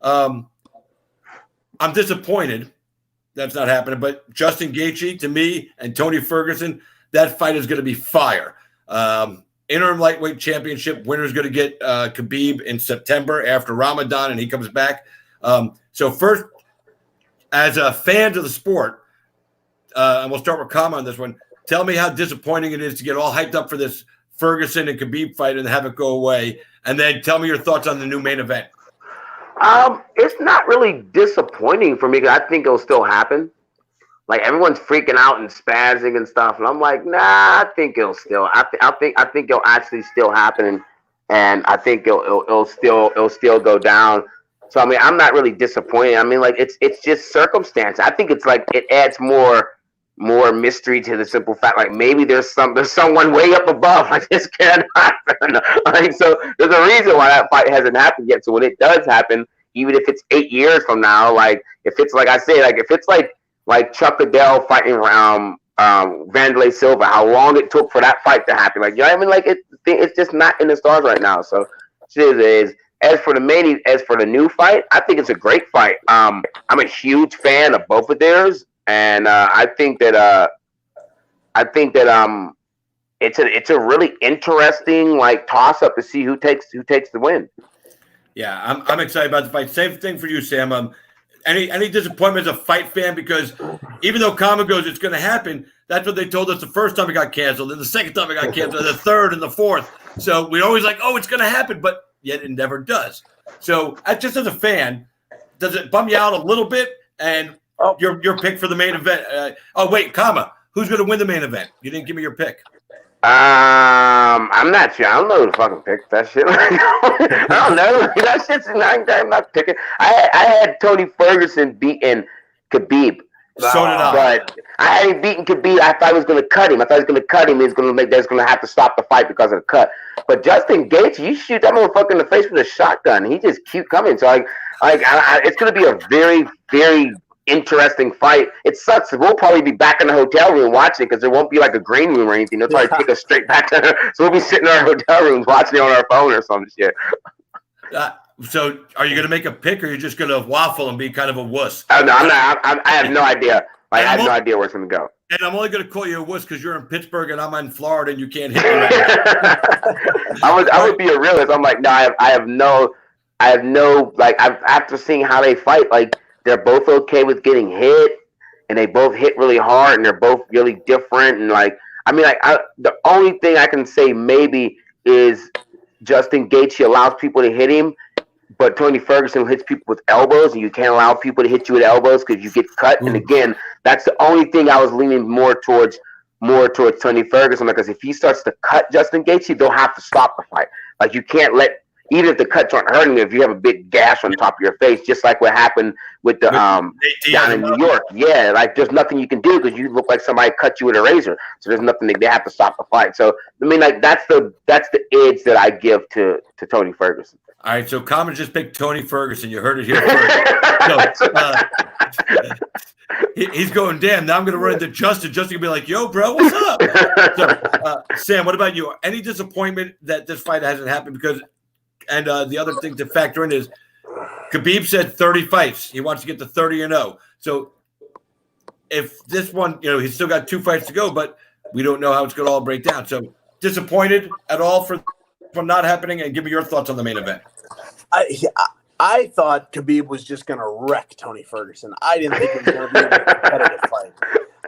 I'm disappointed that's not happening. But Justin Gaethje, to me, and Tony Ferguson, that fight is going to be fire. Interim lightweight championship winner is going to get Khabib in September after Ramadan, and he comes back. So first, as a fans of the sport, and we'll start with Khama on this one, tell me how disappointing it is to get all hyped up for this Ferguson and Khabib fight and have it go away. And then tell me your thoughts on the new main event. It's not really disappointing for me because I think it'll still happen. Like everyone's freaking out and spazzing and stuff, and I'm like, nah, I think it'll still. I think it'll actually still happen, and I think it'll still go down. So I mean, I'm not really disappointed. I mean, like it's just circumstance. I think it's like it adds more mystery to the simple fact, like maybe there's someone way up above, like this can't happen. Like, so there's a reason why that fight hasn't happened yet. So when it does happen, even if it's 8 years from now, like if it's like I say, like if it's like Chuck Liddell fighting Vanderlei Silva, how long it took for that fight to happen, like, you know what I mean? Like it's just not in the stars right now. So it is. As for the new fight, I think it's a great fight. I'm a huge fan of both of theirs. And I think that it's a really interesting like toss up to see who takes the win. Yeah, I'm excited about the fight. Same thing for you, Sam. Any disappointment as a fight fan, because even though Khama goes, it's going to happen. That's what they told us the first time it got canceled, and the second time it got canceled, and the third and the fourth. So we always like, oh, it's going to happen, but yet it never does. So just as a fan, does it bum you out a little bit? And your pick for the main event. Wait, Khama, who's going to win the main event? You didn't give me your pick. I'm not sure. I don't know who to fucking pick that shit. I don't know. That shit's I'm not picking. I had Tony Ferguson beating Khabib. So did I. But I hadn't beaten Khabib. I thought he was going to cut him. He's going to have to stop the fight because of the cut. But Justin Gaethje, you shoot that motherfucker in the face with a shotgun. He just keep coming. So it's going to be a very, very interesting fight. It sucks. We'll probably be back in the hotel room watching because there won't be like a green room or anything. They'll probably take us straight back to so we'll be sitting in our hotel rooms watching it on our phone or some shit. So are you going to make a pick, or are you just going to waffle and be kind of a wuss? Oh, no, I'm not. I have no idea. Like, I have no idea where it's going to go. And I'm only going to call you a wuss because you're in Pittsburgh and I'm in Florida and you can't hit me right now. I would be a realist. I'm like, no, I have no, like, after seeing how they fight, like, they're both okay with getting hit, and they both hit really hard, and they're both really different. And like, I mean, like, the only thing I can say maybe is Justin Gaethje allows people to hit him, but Tony Ferguson hits people with elbows, and you can't allow people to hit you with elbows because you get cut. And again, that's the only thing I was leaning more towards Tony Ferguson, because if he starts to cut Justin Gaethje, they'll have to stop the fight. Like, you can't let. Even if the cuts aren't hurting you, if you have a big gash on the top of your face, just like what happened with the down in New York. Yeah, like there's nothing you can do because you look like somebody cut you with a razor. So there's nothing they have to stop the fight. So I mean, like that's the edge that I give to Tony Ferguson. All right, so Khama just picked Tony Ferguson. You heard it here first. So, he's going, damn, now I'm going to run into Justin. Justin will be like, yo, bro, what's up? So, Sam, what about you? Any disappointment that this fight hasn't happened? Because and the other thing to factor in is Khabib said 30 fights. He wants to get to 30-0. So if this one, he's still got 2 fights to go, but we don't know how it's going to all break down. So disappointed at all from not happening? And give me your thoughts on the main event. I thought Khabib was just going to wreck Tony Ferguson. I didn't think it was going to be a competitive fight.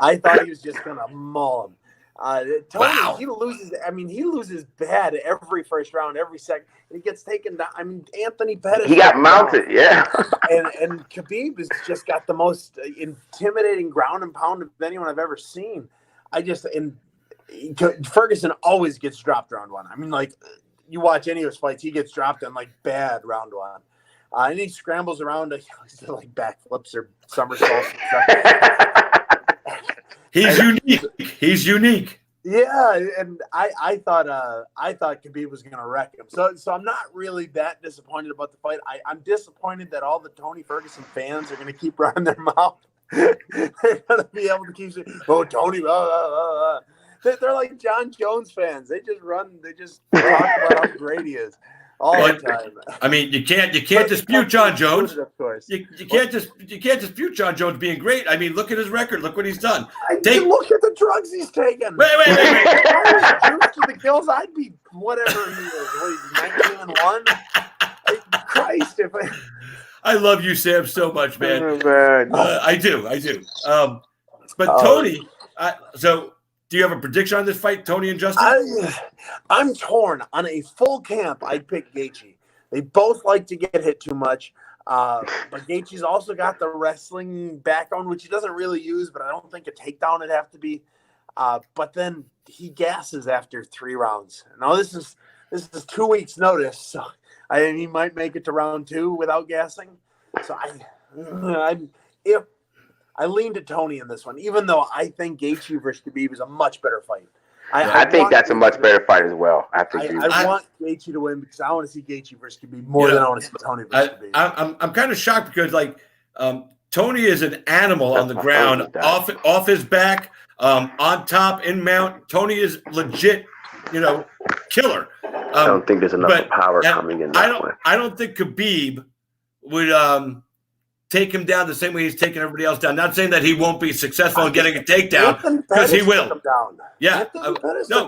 I thought he was just going to maul him. Tony, wow. He loses bad every first round, every second. He gets taken down. I mean, Anthony Pettis. He got mounted, yeah. and Khabib has just got the most intimidating ground and pound of anyone I've ever seen. Ferguson always gets dropped round 1. I mean, like, you watch any of his fights, he gets dropped on like bad round 1. And he scrambles around like backflips or somersaults and stuff. He's unique. Yeah, and I thought Khabib was going to wreck him. So I'm not really that disappointed about the fight. I'm disappointed that all the Tony Ferguson fans are going to keep running their mouth. They're going to be able to keep saying, "Oh, Tony, blah, blah, blah, blah." They're like John Jones fans. They just talk about how great he is all the time. I mean, you can't dispute John Jones. Of course, you can't dispute John Jones being great. I mean, look at his record. Look what he's done. Look at the drugs he's taking. Wait. To the kills, I'd be whatever he is. What, he's 19-1. Christ, if I love you, Sam, so much, man. Oh, man. I do. But Tony, so do you have a prediction on this fight, Tony and Justin? I'm torn. On a full camp, I'd pick Gaethje. They both like to get hit too much. But Gaethje's also got the wrestling background, which he doesn't really use, but I don't think a takedown would have to be. But then he gasses after 3 rounds. Now this is 2 weeks notice, so he might make it to round 2 without gassing. So I lean to Tony in this one, even though I think Gaethje versus Khabib is a much better fight. I think that's a much better fight as well. I want Gaethje to win because I want to see Gaethje versus Khabib more than I want to see Tony versus Khabib. I'm kind of shocked because Tony is an animal on the ground, off his back, on top, in mount. Tony is legit, killer. I don't think there's enough power coming in that way. I don't think Khabib would take him down the same way he's taking everybody else down. Not saying that he won't be successful in getting a takedown, because he will. Yeah,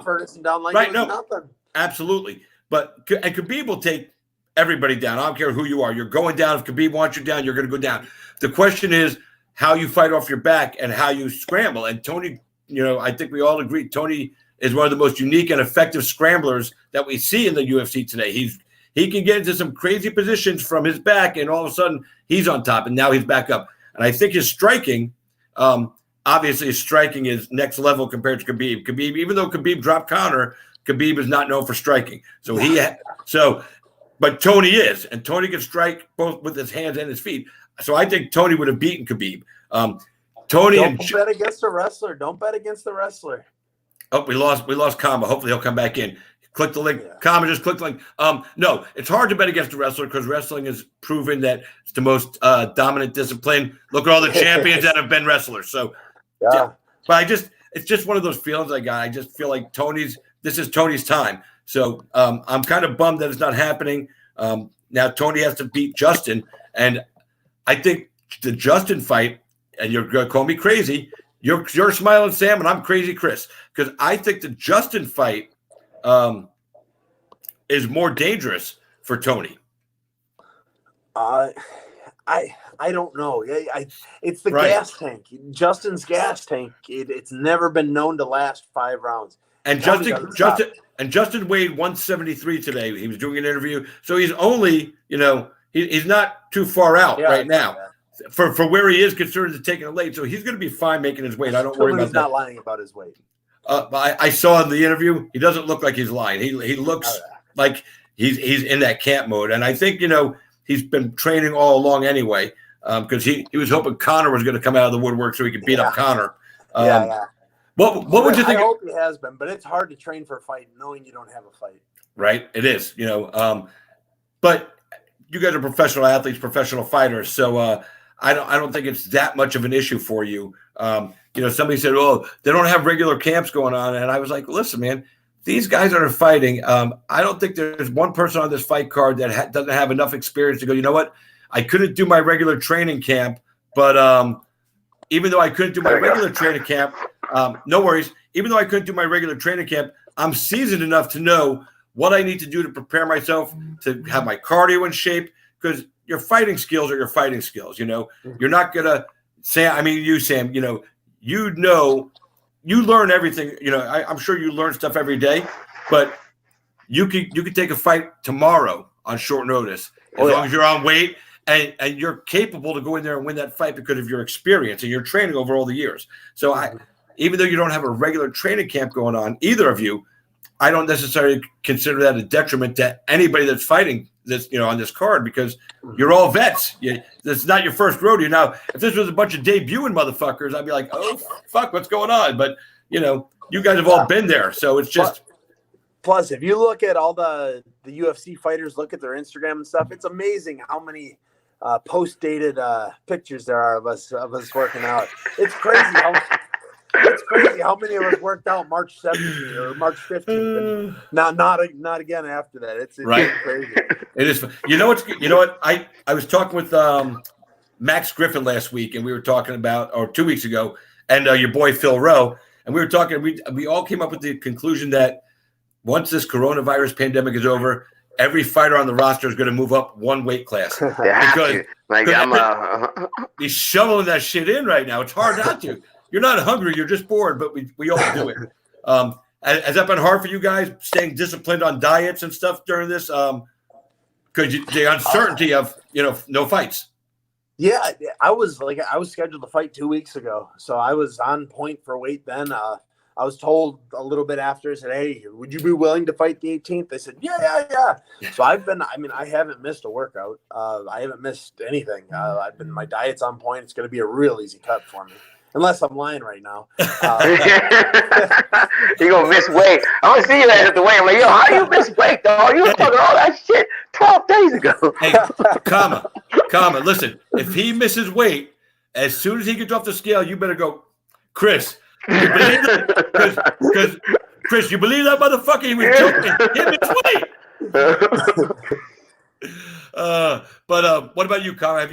Ferguson down like right. Nothing. Absolutely. And Khabib will take everybody down. I don't care who you are. You're going down. If Khabib wants you down, you're going to go down. The question is how you fight off your back and how you scramble. And Tony, I think we all agree, Tony is one of the most unique and effective scramblers that we see in the UFC today. He can get into some crazy positions from his back, and all of a sudden he's on top, and now he's back up. And I think his striking, obviously his striking is next level compared to Khabib. Even though Khabib dropped Conor, Khabib is not known for striking. But Tony is, and Tony can strike both with his hands and his feet. So I think Tony would have beaten Khabib. Don't bet against the wrestler. Don't bet against the wrestler. Oh, we lost Khama. Hopefully he'll come back in. Click the link. Yeah. Khama, just click the link. No, it's hard to bet against a wrestler because wrestling has proven that it's the most dominant discipline. Look at all the champions that have been wrestlers. So, yeah. But it's just one of those feelings I got. I just feel like this is Tony's time. So I'm kind of bummed that it's not happening. Now Tony has to beat Justin, and I think the Justin fight, and you're going to call me crazy. You're smiling, Sam, and I'm crazy, Chris, because I think the Justin fight is more dangerous for Tony. I don't know. It's the gas tank. Justin's gas tank. It's never been known to last 5 rounds. And Justin weighed 173 today. He was doing an interview, so he's only he's not too far out right now. For where he is considered to taking it late, so he's going to be fine making his weight. I don't worry about that. He's not lying about his weight. I saw in the interview, he doesn't look like he's lying. He looks like he's in that camp mode, and I think he's been training all along anyway, because he was hoping Conor was going to come out of the woodwork so he could beat up Conor. What would you think? I hope he has been, but it's hard to train for a fight knowing you don't have a fight. Right, it is. But you guys are professional athletes, professional fighters, so. I don't think it's that much of an issue for you. Somebody said, "Oh, they don't have regular camps going on," and I was like, "Listen, man, these guys that are fighting, I don't think there's one person on this fight card that doesn't have enough experience to go. You know what? I couldn't do my regular training camp, but even though I couldn't do my regular training camp, no worries. Even though I couldn't do my regular training camp, I'm seasoned enough to know what I need to do to prepare myself to have my cardio in shape because." Your fighting skills are your fighting skills. You're not gonna say. I mean, you, Sam. You learn everything. I'm sure you learn stuff every day, but you could take a fight tomorrow on short notice as long as you're on weight and you're capable to go in there and win that fight because of your experience and your training over all the years. So even though you don't have a regular training camp going on, either of you, I don't necessarily consider that a detriment to anybody that's fighting this, on this card because you're all vets. It's not your first rodeo. Now, if this was a bunch of debuting motherfuckers, I'd be like, oh, fuck, what's going on? But, you guys have all been there. So it's just. Plus, if you look at all the UFC fighters, look at their Instagram and stuff, it's amazing how many post-dated pictures there are of us working out. It's crazy how many of us worked out March 17th or March 15th, and not again after that. It's right. Crazy. It is. You know what? I was talking with Max Griffin last week, and we were talking about, or 2 weeks ago, and your boy Phil Rowe, and we were talking. We all came up with the conclusion that once this coronavirus pandemic is over, every fighter on the roster is going to move up one weight class. Because he's shoveling that shit in right now. It's hard not to. You're not hungry. You're just bored, but we all do it. Has that been hard for you guys, staying disciplined on diets and stuff during this? Because the uncertainty of, no fights. Yeah, I was scheduled to fight 2 weeks ago. So I was on point for weight then. I was told a little bit after, I said, hey, would you be willing to fight the 18th? I said, yeah. So I haven't missed a workout. I haven't missed anything. My diet's on point. It's going to be a real easy cut for me. Unless I'm lying right now. You're going to miss weight. I want to see you at the weight. I'm like, yo, how you miss weight, dog? You were talking all that shit 12 days ago. Hey, Khama, listen, if he misses weight, as soon as he gets off the scale, you better go, Chris, you believe that? Because Chris, you believe that motherfucker? He was joking. He missed weight. But what about you, Khama?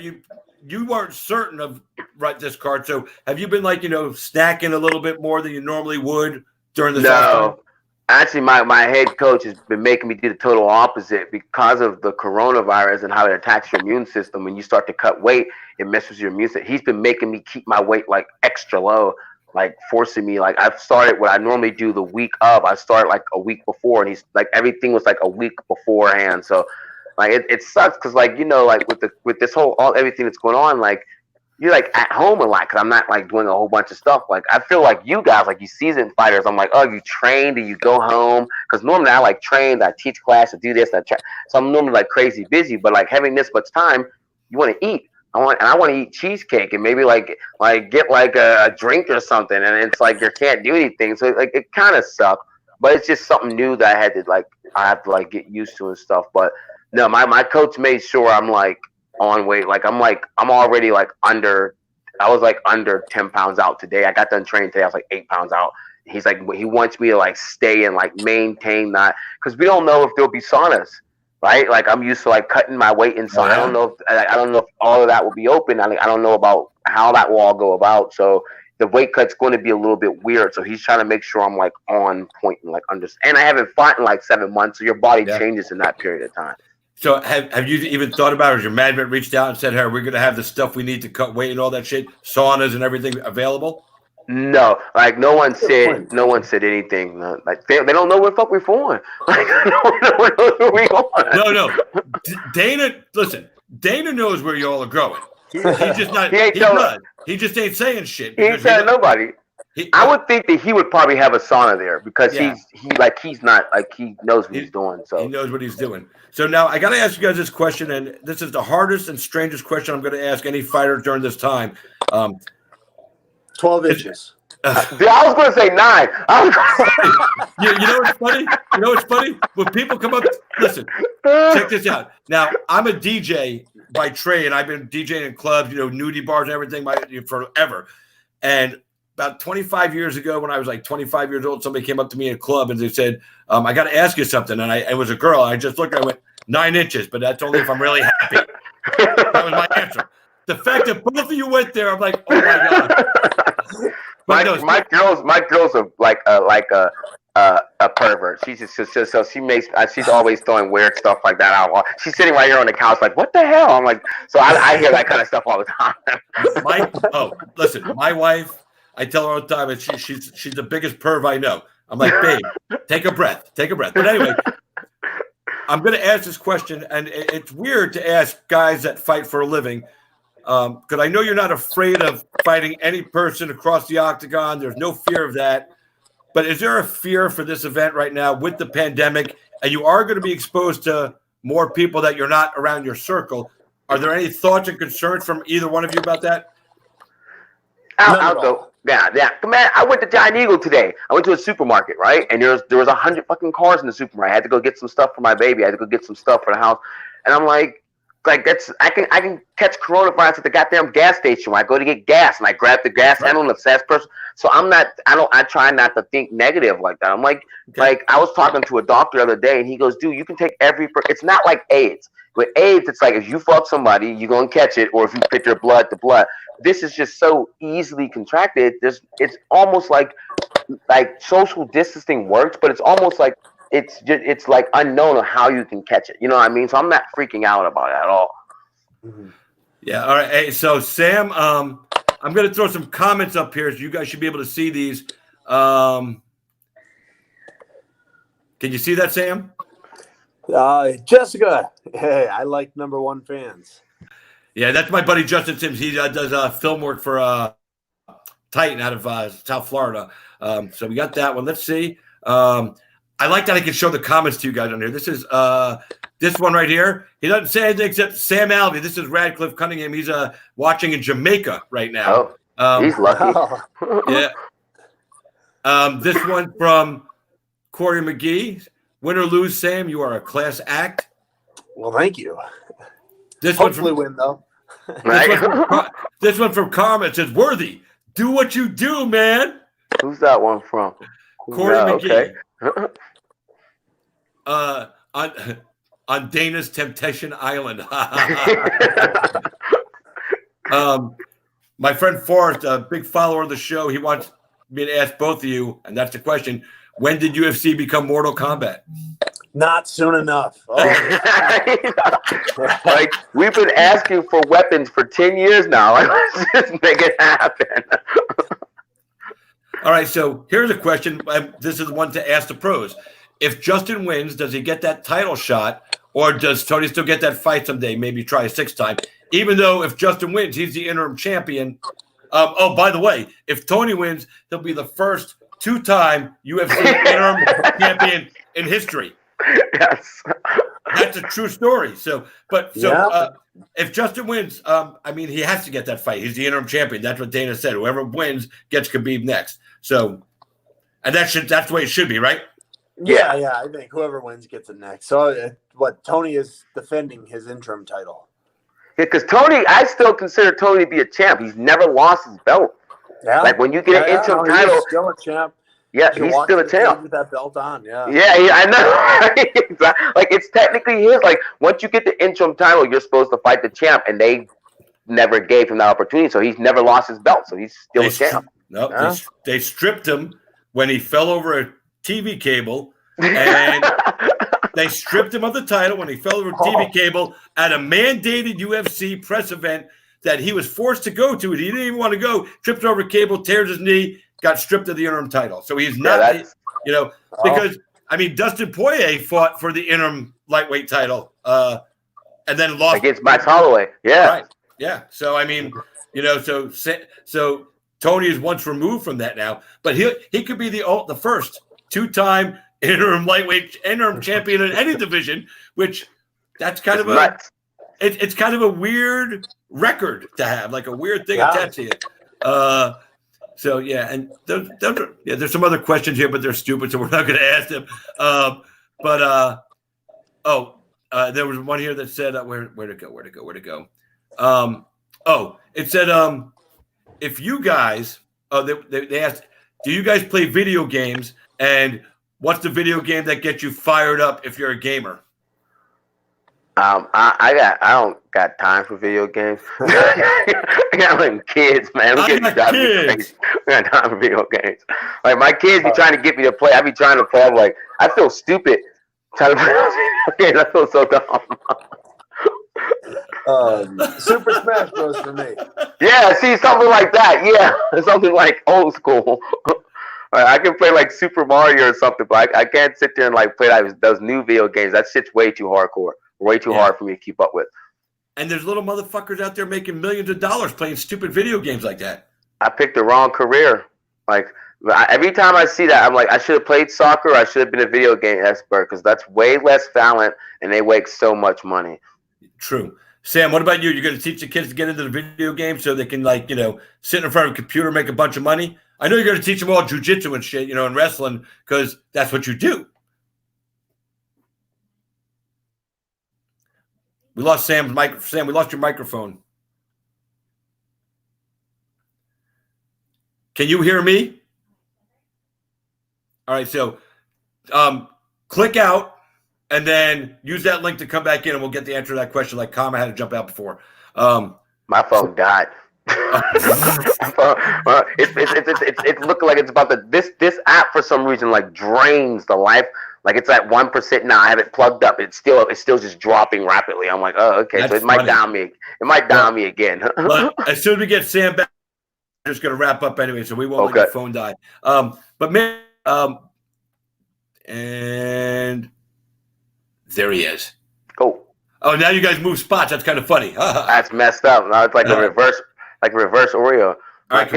You weren't certain of this card, so have you been snacking a little bit more than you normally would during the No. Actually, my head coach has been making me do the total opposite because of the coronavirus and how it attacks your immune system. When you start to cut weight, it messes with your immune system. He's been making me keep my weight extra low, forcing me. I've started what I normally do the week of. I started a week before, and he's everything was a week beforehand. So it sucks because with this whole everything that's going on, you're at home a lot because I'm not doing a whole bunch of stuff. I feel like you guys, you seasoned fighters, I'm you train, do you go home? Because normally I train, I teach class, I do this, so I'm normally crazy busy. But having this much time, you want to eat. I want to eat cheesecake and maybe get a drink or something, and it's you can't do anything. So it kind of sucked, but it's just something new that I had to get used to and stuff. But no, my coach made sure I'm on weight. I'm already under. I was under 10 pounds out today. I got done training today. I was 8 pounds out. He's he wants me to stay and maintain that because we don't know if there'll be saunas, right? I'm used to cutting my weight in sauna. I don't know if all of that will be open. I don't know about how that will all go about. So the weight cut's going to be a little bit weird. So he's trying to make sure I'm on point and and I haven't fought in 7 months. So your body changes in that period of time. So have you even thought about it? Has your management reached out and said, hey, we're going to have the stuff we need to cut weight and all that shit, saunas and everything available? No, no one said anything. They don't know what the fuck we're for. No one knows where we going. No. Dana knows where y'all are going. He's just not. He just ain't saying shit. He ain't telling nobody. I would think that he would probably have a sauna there because he's not he knows what he's doing. So he knows what he's doing. So now I got to ask you guys this question, and this is the hardest and strangest question I'm going to ask any fighter during this time. 12 inches. Dude, I was going to say 9. You know what's funny? You know what's funny? When people come up, listen, check this out. Now, I'm a DJ by trade, and I've been DJing in clubs, nudie bars and everything forever. And about 25 years ago, when I was 25 years old, somebody came up to me in a club and they said, I got to ask you something. And it was a girl. I just looked, I went, 9 inches, but that's only if I'm really happy. That was my answer. The fact that both of you went there, I'm like, oh my God. My girls are a pervert. She's just so she's always throwing weird stuff like that out. She's sitting right here on the couch what the hell? I'm so I hear that kind of stuff all the time. Listen, my wife, I tell her all the time, and she's the biggest perv I know. I'm like, babe, take a breath. But anyway, I'm going to ask this question, and it's weird to ask guys that fight for a living, because I know you're not afraid of fighting any person across the octagon. There's no fear of that. But is there a fear for this event right now with the pandemic, and you are going to be exposed to more people that you're not around your circle? Are there any thoughts and concerns from either one of you about that? I'll go. Yeah. Man, I went to Giant Eagle today. I went to a supermarket, right? And there was 100 fucking cars in the supermarket. I had to go get some stuff for my baby. I had to go get some stuff for the house. And I'm like that's I can catch coronavirus at the goddamn gas station when I go to get gas and I grab the gas handle and the fast person. So I try not to think negative like that. I'm like I was talking to a doctor the other day and he goes, dude, you can take it's not like AIDS. With AIDS, it's like if you fuck somebody, you're gonna catch it, or if you pick your blood to blood. This is just so easily contracted. It's almost like social distancing works, but it's almost like it's like unknown on how you can catch it. You know what I mean? So I'm not freaking out about it at all. Yeah. All right. Hey, so Sam, I'm going to throw some comments up here, so you guys should be able to see these. Can you see that, Sam? Jessica, hey, I like number one fans. Yeah, that's my buddy Justin Sims. He does film work for Titan out of South Florida. So we got that one. Let's see. I like that I can show the comments to you guys on here. This is this one right here. He doesn't say anything except Sam Alvey. This is Radcliffe Cunningham. He's watching in Jamaica right now. He's lucky. Yeah. This one from Corey McGee. Win or lose, Sam, you are a class act. Well, thank you. This Hopefully one from, win, though. this one from Khama. It says, Worthy, do what you do, man. Who's that one from? Corey McGee. Okay. On Dana's Temptation Island. My friend Forrest, a big follower of the show, he wants me to ask both of you, and that's the question. When did UFC become Mortal Kombat? Not soon enough. Like we've been asking for weapons for 10 years now. Let's just make it happen. All right, so here's a question. This is one to ask the pros. If Justin wins, does he get that title shot, or does Tony still get that fight someday? Maybe try a sixth time. Even though if Justin wins, he's the interim champion. By the way, if Tony wins, he'll be the first two-time UFC interim champion in history. Yes, that's a true story. If Justin wins, he has to get that fight. He's the interim champion. That's what Dana said. Whoever wins gets Khabib next. So, and that's the way it should be, right? Yeah. I think whoever wins gets it next. So, Tony is defending his interim title. Yeah, because Tony, I still consider Tony to be a champ. He's never lost his belt. Yeah. Like when you get an interim title, he's still a champ. Yeah, he's still a champ with that belt on. Yeah, I know. Like it's technically his. Like once you get the interim title, you're supposed to fight the champ, and they never gave him that opportunity, so he's never lost his belt. So he's still a champ. No, they stripped him when he fell over a TV cable, and they stripped him of the title when he fell over a TV cable at a mandated UFC press event that he was forced to go to. He didn't even want to go. Tripped over a cable, tears his knee. Got stripped of the interim title. So he's not, because, Dustin Poirier fought for the interim lightweight title and then lost. Against Max Holloway. Yeah. Right. Yeah. So, so Tony is once removed from that now, but he could be the first two-time interim champion in any division, which that's kind of it's kind of a weird record to have, like a weird thing attached to it. So yeah, and there's some other questions here, but they're stupid, so we're not going to ask them. There was one here that said where'd it go? It said if you guys they asked, do you guys play video games, and what's the video game that gets you fired up if you're a gamer? I don't got time for video games. I got like kids, man. I got time for video games. Like my kids be trying to get me to play. I be trying to play. I'm like, I feel stupid trying to play video games. I feel so dumb. Super Smash Bros. For me. Yeah, see, something like that. Yeah, something like old school. I can play like Super Mario or something, but I can't sit there and like play those new video games. That shit's way too hardcore. Way too hard for me to keep up with. And there's little motherfuckers out there making millions of dollars playing stupid video games like that. I picked the wrong career. Like every time I see that, I'm like, I should have played soccer. I should have been a video game expert, because that's way less talent and they make so much money. True. Sam, what about you? You're going to teach the kids to get into the video game so they can, like, sit in front of a computer, make a bunch of money? I know you're going to teach them all jujitsu and shit, and wrestling, because that's what you do. We lost Sam's mic. Sam, we lost your microphone. Can you hear me? All right, so click out and then use that link to come back in, and we'll get the answer to that question like Khama had to jump out before. My phone died. It's looking like it's about to this app for some reason like drains the life. Like it's at 1% now. I have it plugged up. It's still just dropping rapidly. I'm like, oh, okay. That's so it might funny. down me. It might down me again. But as soon as we get Sam back, we're just going to wrap up anyway, so we won't let your phone die. But man, and there he is. Oh, now you guys move spots. That's kind of funny. That's messed up. Now it's like a reverse Oreo. All right.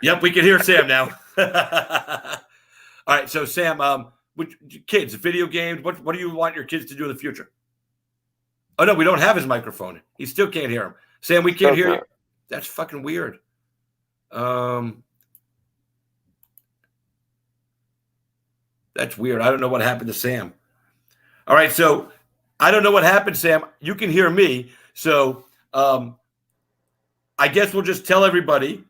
Yep, we can hear Sam now. All right, so Sam, kids, video games. What do you want your kids to do in the future? Oh no, we don't have his microphone. He still can't hear him. Sam, we can't hear you. That's fucking weird. That's weird. I don't know what happened to Sam. All right, so I don't know what happened, Sam. You can hear me, so I guess we'll just tell everybody.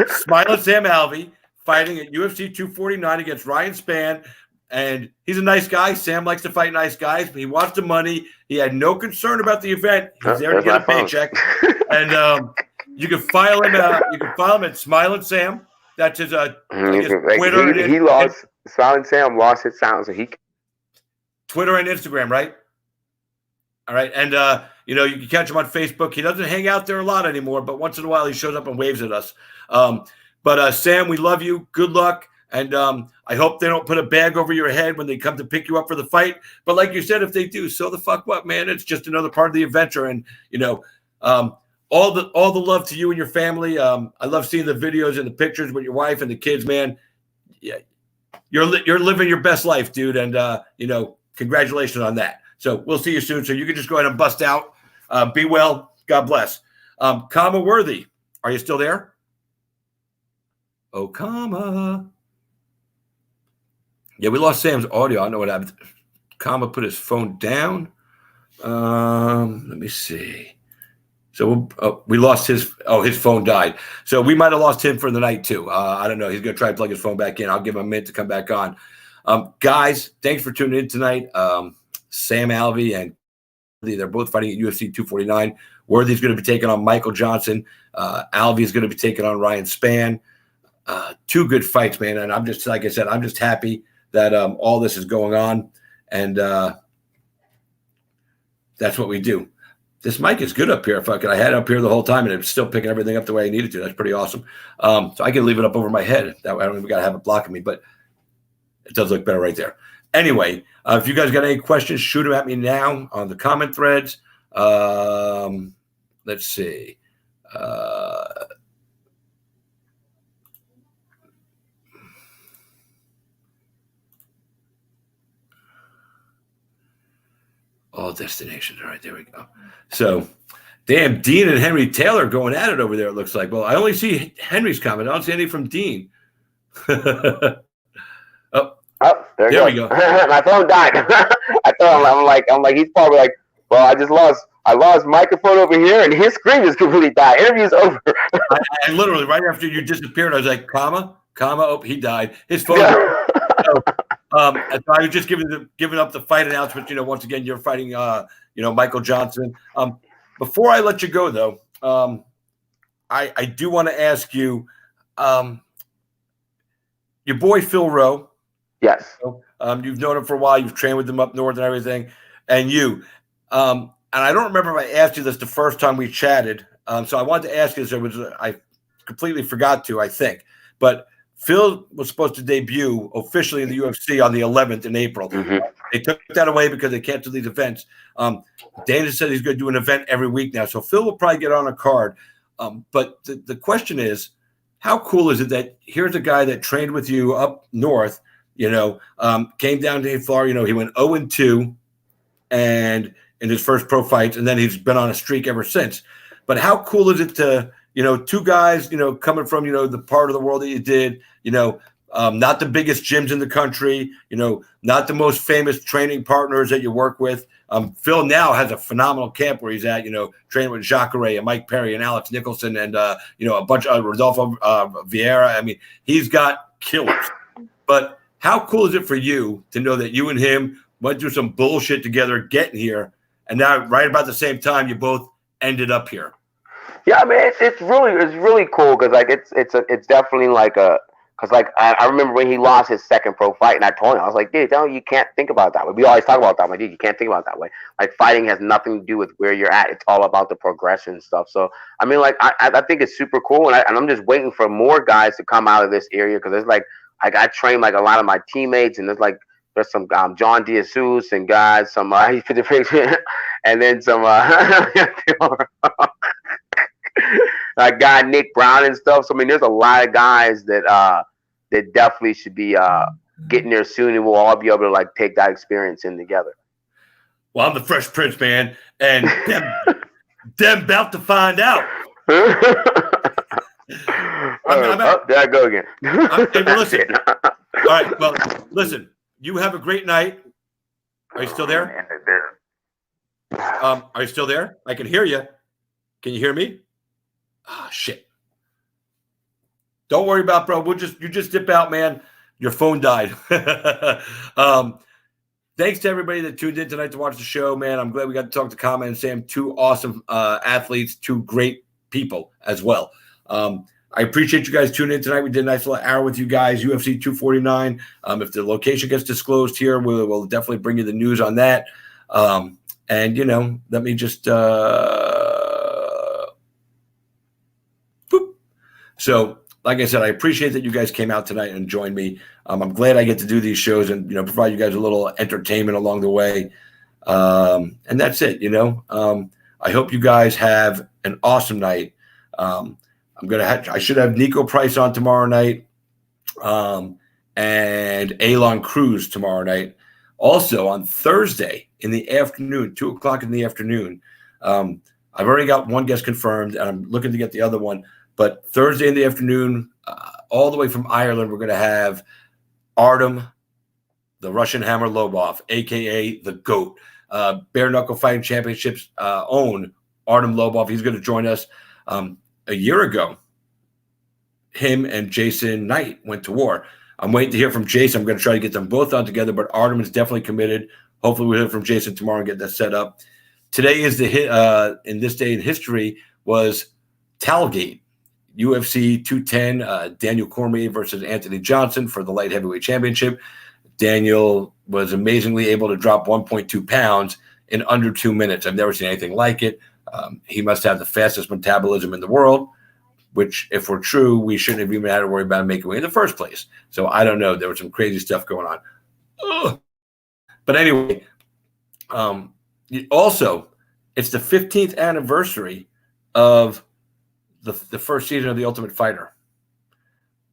Smiling Sam Alvey fighting at UFC 249 against Ryan Spann, and he's a nice guy. Sam likes to fight nice guys, but he wants the money. He had no concern about the event. He's there to get a paycheck, and you can file him out. You can file him at Smiling Sam. That's his Twitter. He lost. Smiling Sam lost his sound, so he Twitter and Instagram, right? All right, and you can catch him on Facebook. He doesn't hang out there a lot anymore, but once in a while he shows up and waves at us. But Sam, we love you. Good luck, and I hope they don't put a bag over your head when they come to pick you up for the fight. But like you said, if they do, so the fuck what, man? It's just another part of the adventure, and all the love to you and your family. I love seeing the videos and the pictures with your wife and the kids, man. Yeah, you're living your best life, dude, and congratulations on that. So we'll see you soon. So you can just go ahead and bust out. Be well. God bless. Khama Worthy, are you still there? Oh, Khama. Yeah, we lost Sam's audio. I don't know what happened. Khama put his phone down. Let me see. So we lost his phone died. So we might have lost him for the night too. I don't know. He's going to try to plug his phone back in. I'll give him a minute to come back on. Guys, thanks for tuning in tonight. Sam Alvey and they're both fighting at UFC 249. Worthy's going to be taking on Michael Johnson. Alvey is going to be taking on Ryan Spann. Two good fights, man. And I'm just, like I said, I'm just happy that all this is going on. And that's what we do. This mic is good up here. I had it up here the whole time, and it's still picking everything up the way I needed to. That's pretty awesome. So I can leave it up over my head. That way I don't even got to have it blocking me, but it does look better right there. Anyway, if you guys got any questions, shoot them at me now on the comment threads. Let's see. All destinations. All right, there we go. So, damn, Dean and Henry Taylor going at it over there, it looks like. Well, I only see Henry's comment. I don't see any from Dean. There we go. My phone died. I'm like, he's probably like, well, I lost microphone over here, and his screen is completely died. Interview's over. I literally, right after you disappeared, I was like, Khama, oh, he died. His phone. And so I was just giving up the fight announcement. Once again, you're fighting, Michael Johnson. Before I let you go, though, I do want to ask you, your boy Phil Rowe. Yes. You've known him for a while. You've trained with him up north and everything. And you, and I don't remember if I asked you this the first time we chatted. So I wanted to ask you this. I completely forgot to, I think. But Phil was supposed to debut officially in the UFC on the 11th in April. Mm-hmm. They took that away because they canceled these events. Dana said he's going to do an event every week now. So Phil will probably get on a card. But the question is, how cool is it that here's a guy that trained with you up north, came down to Florida, he went 0-2 and in his first pro fights, and then he's been on a streak ever since. But how cool is it to, two guys, coming from, the part of the world that you did, not the biggest gyms in the country, not the most famous training partners that you work with. Phil now has a phenomenal camp where he's at, training with Jacare and Mike Perry and Alex Nicholson and, a bunch of Rodolfo Vieira. I mean, he's got killers. But how cool is it for you to know that you and him went through some bullshit together getting here, and now right about the same time you both ended up here? Yeah, I mean, it's really cool because it's definitely I remember when he lost his second pro fight, and I told him, I was like, dude, you can't think about it that way. We always talk about that. I'm like, dude, you can't think about it that way. Like, fighting has nothing to do with where you're at. It's all about the progression and stuff. So, I mean, I think it's super cool, and I'm just waiting for more guys to come out of this area because there's I train a lot of my teammates, and there's some John DeJesus and guys, some and then some like guy Nick Brown and stuff. So I mean, there's a lot of guys that definitely should be getting there soon, and we'll all be able to take that experience in together. Well, I'm the Fresh Prince, man, and them about to find out. There I go again. Listen. All right. Well, listen. You have a great night. Are you still there? Are you still there? I can hear you. Can you hear me? Ah, shit. Don't worry about it, bro. You just dip out, man. Your phone died. Thanks to everybody that tuned in tonight to watch the show, man. I'm glad we got to talk to Khama and Sam, two awesome athletes, two great people as well. I appreciate you guys tuning in tonight. We did a nice little hour with you guys, UFC 249. If the location gets disclosed here, we'll definitely bring you the news on that. And, let me just boop. So, like I said, I appreciate that you guys came out tonight and joined me. I'm glad I get to do these shows and, provide you guys a little entertainment along the way. And that's it, I hope you guys have an awesome night. I should have Nico Price on tomorrow night, and Elon Cruz tomorrow night. Also on Thursday in the afternoon, 2:00 in the afternoon. I've already got one guest confirmed, and I'm looking to get the other one. But Thursday in the afternoon, all the way from Ireland, we're going to have Artem, the Russian Hammer Lobov, a.k.a. the GOAT, Bare Knuckle Fighting Championships own Artem Lobov. He's going to join us. A year ago, him and Jason Knight went to war. I'm waiting to hear from Jason. I'm going to try to get them both on together, but Artem is definitely committed. Hopefully we'll hear from Jason tomorrow and get that set up. Today is in this day in history was Talgate, UFC 210, Daniel Cormier versus Anthony Johnson for the light heavyweight championship. Daniel was amazingly able to drop 1.2 pounds in under 2 minutes. I've never seen anything like it. He must have the fastest metabolism in the world, which, if we're true, we shouldn't have even had to worry about making weight in the first place. So I don't know. There was some crazy stuff going on. Ugh. But anyway, also, it's the 15th anniversary of the first season of The Ultimate Fighter.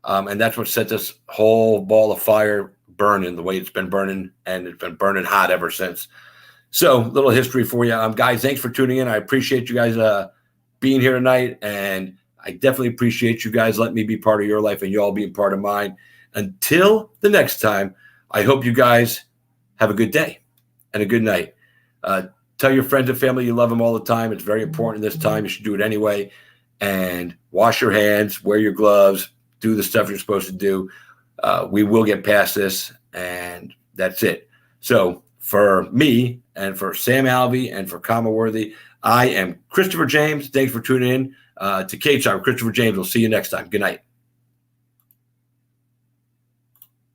And that's what set this whole ball of fire burning the way it's been burning, and it's been burning hot ever since. So, little history for you. Guys, thanks for tuning in. I appreciate you guys being here tonight, and I definitely appreciate you guys letting me be part of your life and you all being part of mine. Until the next time, I hope you guys have a good day and a good night. Tell your friends and family you love them all the time. It's very important this time. You should do it anyway. And wash your hands, wear your gloves, do the stuff you're supposed to do. We will get past this, and that's it. So, for me and for Sam Alvey and for Khama Worthy, I am Christopher James. Thanks for tuning in to Cage Time. Christopher James. We'll see you next time. Good night.